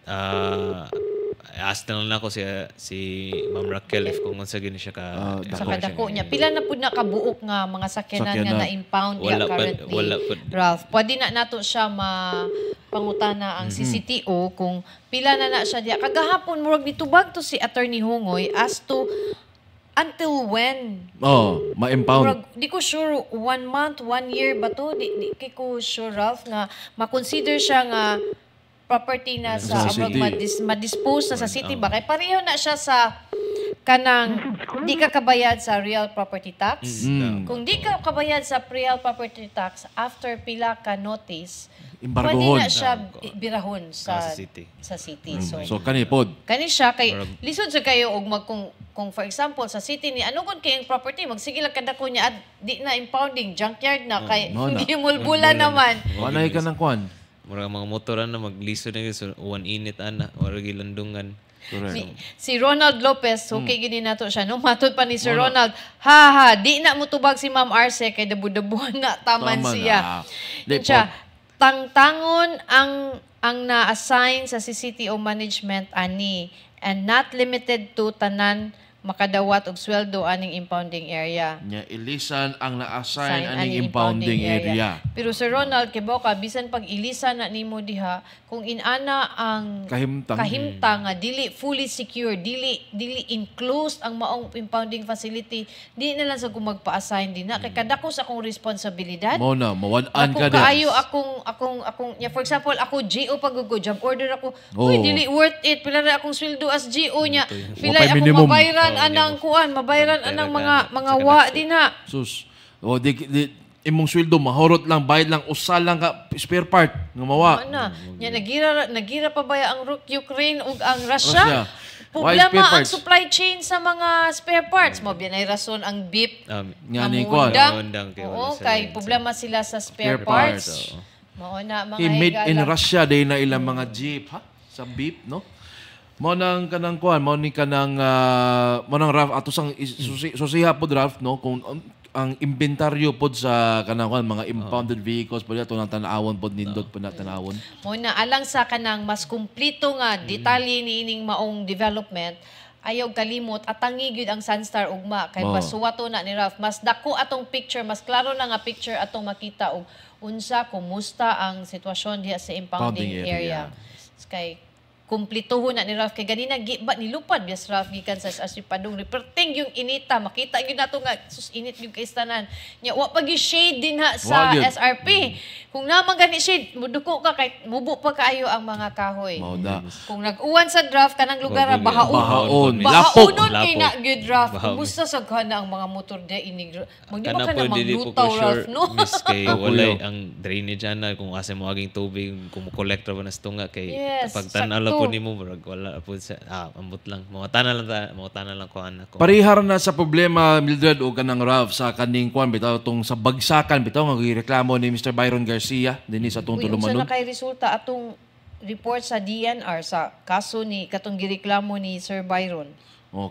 [SPEAKER 6] ask na lang ako si Ma'am Raquel if kung unsa gini siya ka
[SPEAKER 2] Sa kadako niya. Pila na pud na kabuok nga mga sakyanan nga
[SPEAKER 1] Sakyanan.
[SPEAKER 2] na-impound diha currently.
[SPEAKER 6] wala pa.
[SPEAKER 2] Ralph, pwede na nato siya pangutana ang CCTO kung pila na siya diha. Kagahapon murag nitubag to si Attorney Hongoy as to until when.
[SPEAKER 1] Oh, ma-impound.
[SPEAKER 2] Murag, di ko sure 1 month, 1 year ba to? Di ko sure, Ralph, nga ma-consider siya nga property na sa
[SPEAKER 1] Sa
[SPEAKER 2] murag
[SPEAKER 1] city.
[SPEAKER 2] ma-dispose na sa city ba? Kay pareho na siya sa kanang di ka kabayad sa real property tax. Kung di ka kabayad sa real property tax, after pila ka notice, pwede
[SPEAKER 1] Embargohon.
[SPEAKER 2] na siya birahon sa
[SPEAKER 6] sa city.
[SPEAKER 2] Sa city.
[SPEAKER 1] So kanipod.
[SPEAKER 2] Kani siya kay lisod sa kayo og kung for example sa city ni ano kun kay ang property magsige lang kada ko niya at di na impounding junkyard na kay
[SPEAKER 1] no na.
[SPEAKER 2] hindi mulbula naman.
[SPEAKER 1] Wala ka ng kwan.
[SPEAKER 6] Murag mga motoran na magliso na so one init ana or gilandungan.
[SPEAKER 2] Si Ronald Lopez, okay gini nato siya. No, matod pa ni Sir Ronald, di na mo tubag si Ma'am Arce kay dabu-dabuhan na taman siya. Siya, tangtangon ang na-assign sa CCTO management ani and not limited to tanan makadawat og sweldo aning impounding area.
[SPEAKER 1] Nya ilisan ang na-assign aning impounding area.
[SPEAKER 2] Pero Sir Ronald, kibaw ka, bisan pag ilisan na nimo diha, kung inana ang kahimtang nga dili fully secure, dili enclosed ang maong impounding facility, di na lang sa kung magpa-assign din na kay kadako sa akong responsibilidad.
[SPEAKER 1] Mo na mawan-an ka
[SPEAKER 2] din. Kaayo akong for example, ako GO paggo job order ako. Uy, dili worth it pila ra akong sweldo as GO nya. Pila ako mabayaran anang kuan, mabayaran anang mga wa din ha.
[SPEAKER 1] Sus. O di imong sweldo mahurot lang, bayad lang, usa lang ka spare part nga mawa.
[SPEAKER 2] Nya nagira pa baya ang Ukraine ug ang Russia. Problema ang supply chain sa mga spare parts. Mo biyan ay rason ang beep
[SPEAKER 1] nga ni kuan.
[SPEAKER 2] Oo, kay problema sila sa spare parts. Mao na mga
[SPEAKER 1] made in Russia day na ilang mga jeep ha sa beep, no? Mo nang kanang kuan, mo ni kanang Ralph ato sang susiha pod Ralph, no, kung ang inventaryo pod sa kanang kuan mga impounded vehicles pod ato nang tan-awon pod nindot pod na tan-awon.
[SPEAKER 2] Mo na alang sa kanang mas kumpleto nga detalye niining maong development, ayaw kalimot atangi gyud ang Sunstar ugma kay basuwato na ni Ralph, mas dako atong picture, mas klaro na nga picture atong makita og unsa kumusta ang sitwasyon diha sa impounding area. Kay kumplituhon na ni Ralph kay ganina giba nilupad bias Ralph gikan sa Padong reporting yung inita makita gyud nato nga sus init yung kaistanan nya wa pa gyud shade din ha sa SRP kung naman gani shade muduko ka kay mubo pa kaayo ang mga kahoy kung nag-uwan sa draft kanang lugar bahaon kay na gyud Ralph kumusta sa kana ang mga motor di inig magdiba ka na maglutaw Ralph no
[SPEAKER 6] kay walay ang drainage ana kung asa mo aging tubig kung mo-collect ra ba nas tunga kay pagtan-aw po nimo wala po sa ambot lang mga tanan lang ko anak ko
[SPEAKER 1] parihar na sa problema Mildred o kanang Ralph sa kaning kuan bitaw tong sa bagsakan bitaw nga gireklamo ni Mr. Byron Garcia dinhi sa tong Tulumanon.
[SPEAKER 2] Unsa na kay resulta atong report sa DNR sa kaso ni katong gireklamo ni Sir Byron?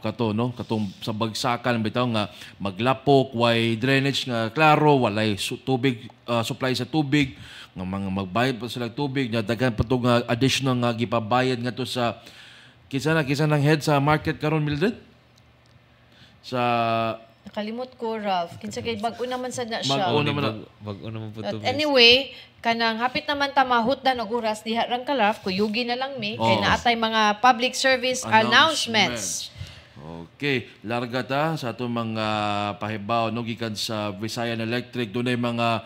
[SPEAKER 1] Kato no katong sa bagsakan bitaw nga maglapok way drainage nga klaro walay tubig supply sa tubig nga mga magbayad pa sila tubig nya daghan pa to nga additional nga gipabayad nga to sa kisa ng head sa market karon Mildred sa
[SPEAKER 2] nakalimot ko Ralph kinsa kay bag-o naman sad na siya
[SPEAKER 6] bag-o naman po to
[SPEAKER 2] anyway kanang hapit naman ta mahutdan og oras diha rang ka Ralph kuyugi na lang mi kay naatay mga public service announcements.
[SPEAKER 1] Okay, larga ta sa atong mga pahibaw no gikan sa Visayan Electric dunay mga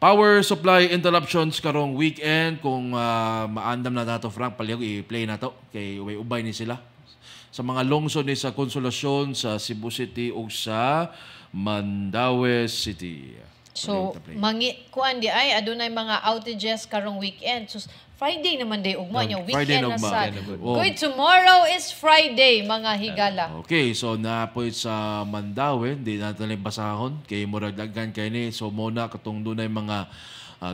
[SPEAKER 1] power supply interruptions karong weekend kung maandam na nato Frank palihog i-play nato kay ubay ni sila sa mga lungsod ni sa Consolacion sa Cebu City ug sa Mandaue City.
[SPEAKER 2] So kuan di ay adunay mga outages karong weekend. So Friday naman day ugma nya weekend na sa. Good, tomorrow is Friday mga higala.
[SPEAKER 1] Okay, so napoy sa Mandaue, di natin basahon kay murag daghan kay ni so muna katong dunay mga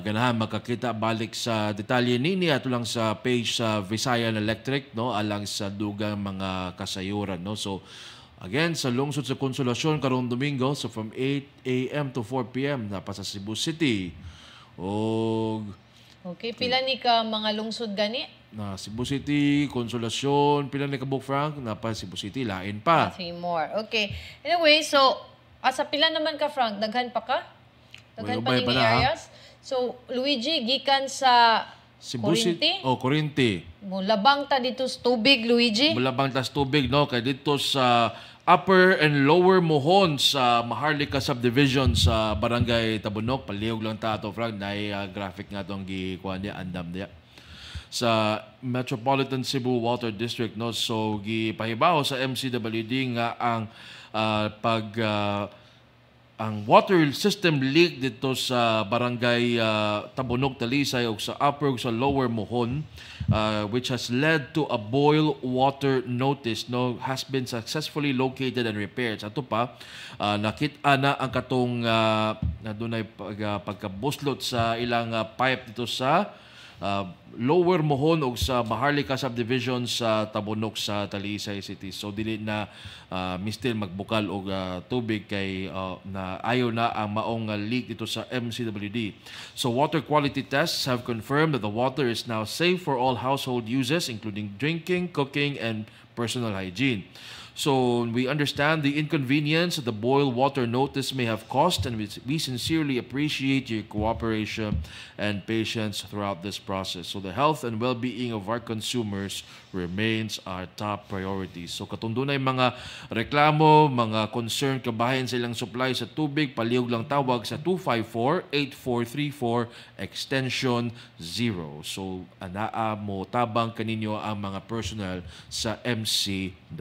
[SPEAKER 1] ganahan makakita balik sa detalye nini ato lang sa page sa Visayan Electric no alang sa dugang mga kasayuran no. So again sa lungsod sa Consolacion karong Domingo so from 8 AM to 4 PM napa sa Cebu City.
[SPEAKER 2] Okay, pila ni ka mga lungsod gani?
[SPEAKER 1] Na Cebu City, Consolacion, pila ni ka Buk Frank, napa Cebu City, lain pa.
[SPEAKER 2] 3 more. Okay. Anyway, so asa pila naman ka Frank, daghan pa ka? Daghan pa ning areas? So Luigi gikan sa
[SPEAKER 1] Cebu City? Corinti.
[SPEAKER 2] Mulabang ta dito sa tubig, Luigi?
[SPEAKER 1] Mulabang ta sa tubig, no? Kaya dito sa Upper and Lower Mohon sa Maharlika Subdivision sa Barangay Tabunok. Palihog lang ta ito, Frank. Graphic nga itong gikuhan niya, andam niya. Sa Metropolitan Cebu Water District, no? So, gipahibaw sa MCWD nga ang ang water system leak dito sa Barangay Tabunok, Talisay ug sa Upper ug sa Lower Mohon which has led to a boil water notice no has been successfully located and repaired. Sa ato pa nakita na ang katong na dunay pagkabuslot sa ilang pipe dito sa Lower Mohon ug sa Maharlika subdivision sa Tabunok sa Talisay City. So dili na mistil magbukal og tubig kay na ayo na ang maong leak dito sa MCWD. So water quality tests have confirmed that the water is now safe for all household uses including drinking, cooking and personal hygiene. So we understand the inconvenience that the boil water notice may have caused, and we sincerely appreciate your cooperation and patience throughout this process. So the health and well-being of our consumers remains our top priority. So katundunay mga reklamo, mga concern kabahin sa ilang supply sa tubig, palihog lang tawag sa 254-8434 extension 0. So anaa mo tabang kaninyo ang mga personnel sa MCWD.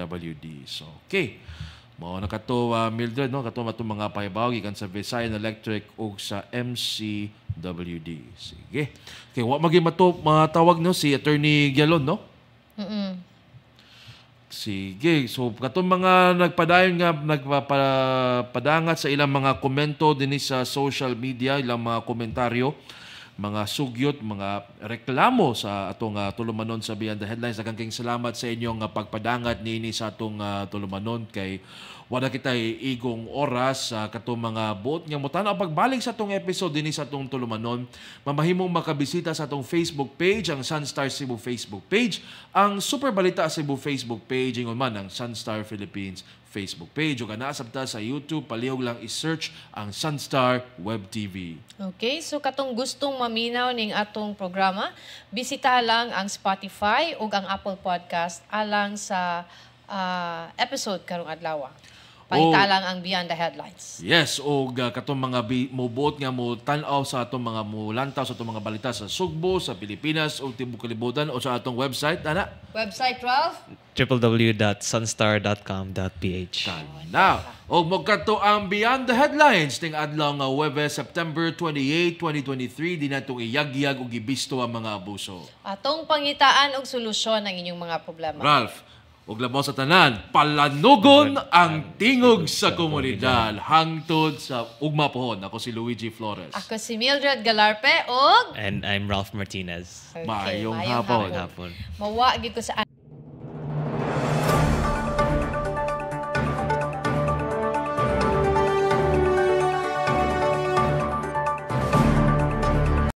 [SPEAKER 1] So, okay. Mao na kato Mildred, no? Kato matong mga pahibaw gikan sa Visayan Electric ug sa MCWD. Sige. Okay, wa magi matawag no si Attorney Gialon, no? Sige. So, katong mga nagpadayon nga nagpadangat sa ilang mga komento dinhi sa social media, ilang mga komentaryo, mga sugyot, mga reklamo sa atong tulumanon sa Beyond the Headlines. Daghang salamat sa inyong pagpadangat niini sa atong tulumanon kay wala kita igong oras sa katong mga buot nga mutanaw pagbalik sa atong episode dinhi sa atong tulumanon. Mamahimong makabisita sa atong Facebook page, ang Sunstar Cebu Facebook page, ang Super Balita Cebu Facebook page, ingon man ang Sunstar Philippines Facebook page. O kana sabta sa YouTube, palihog lang i-search ang Sunstar Web TV.
[SPEAKER 2] Okay, so katong gustong maminaw ning atong programa, bisita lang ang Spotify ug ang Apple Podcast alang sa episode karong adlaw. Pangita lang ang Beyond the Headlines.
[SPEAKER 1] Yes, o katong mga mubuot nga mo tan-aw sa atong mga mulantaw sa atong mga balita sa Sugbo, sa Pilipinas o tibuok kalibutan o sa atong website, ana?
[SPEAKER 2] Website, Ralph?
[SPEAKER 6] www.sunstar.com.ph.
[SPEAKER 1] Now, og magkato ang Beyond the Headlines ning adlaw nga Huwebes, September 28, 2023, di natong iyagyag og gibisto ang mga abuso.
[SPEAKER 2] Atong pangitaan og solusyon ang inyong mga problema.
[SPEAKER 1] Ralph, og labaw sa tanan, palanugon ang tingog sa komunidad hangtod sa ugma pohon. Ako si Luigi Flores.
[SPEAKER 2] Ako si Mildred Galarpe og
[SPEAKER 6] And I'm Ralph Martinez.
[SPEAKER 2] Okay,
[SPEAKER 1] Maayong
[SPEAKER 2] maayong
[SPEAKER 1] hapon.
[SPEAKER 6] Hapon.
[SPEAKER 2] Mawa gid ko sa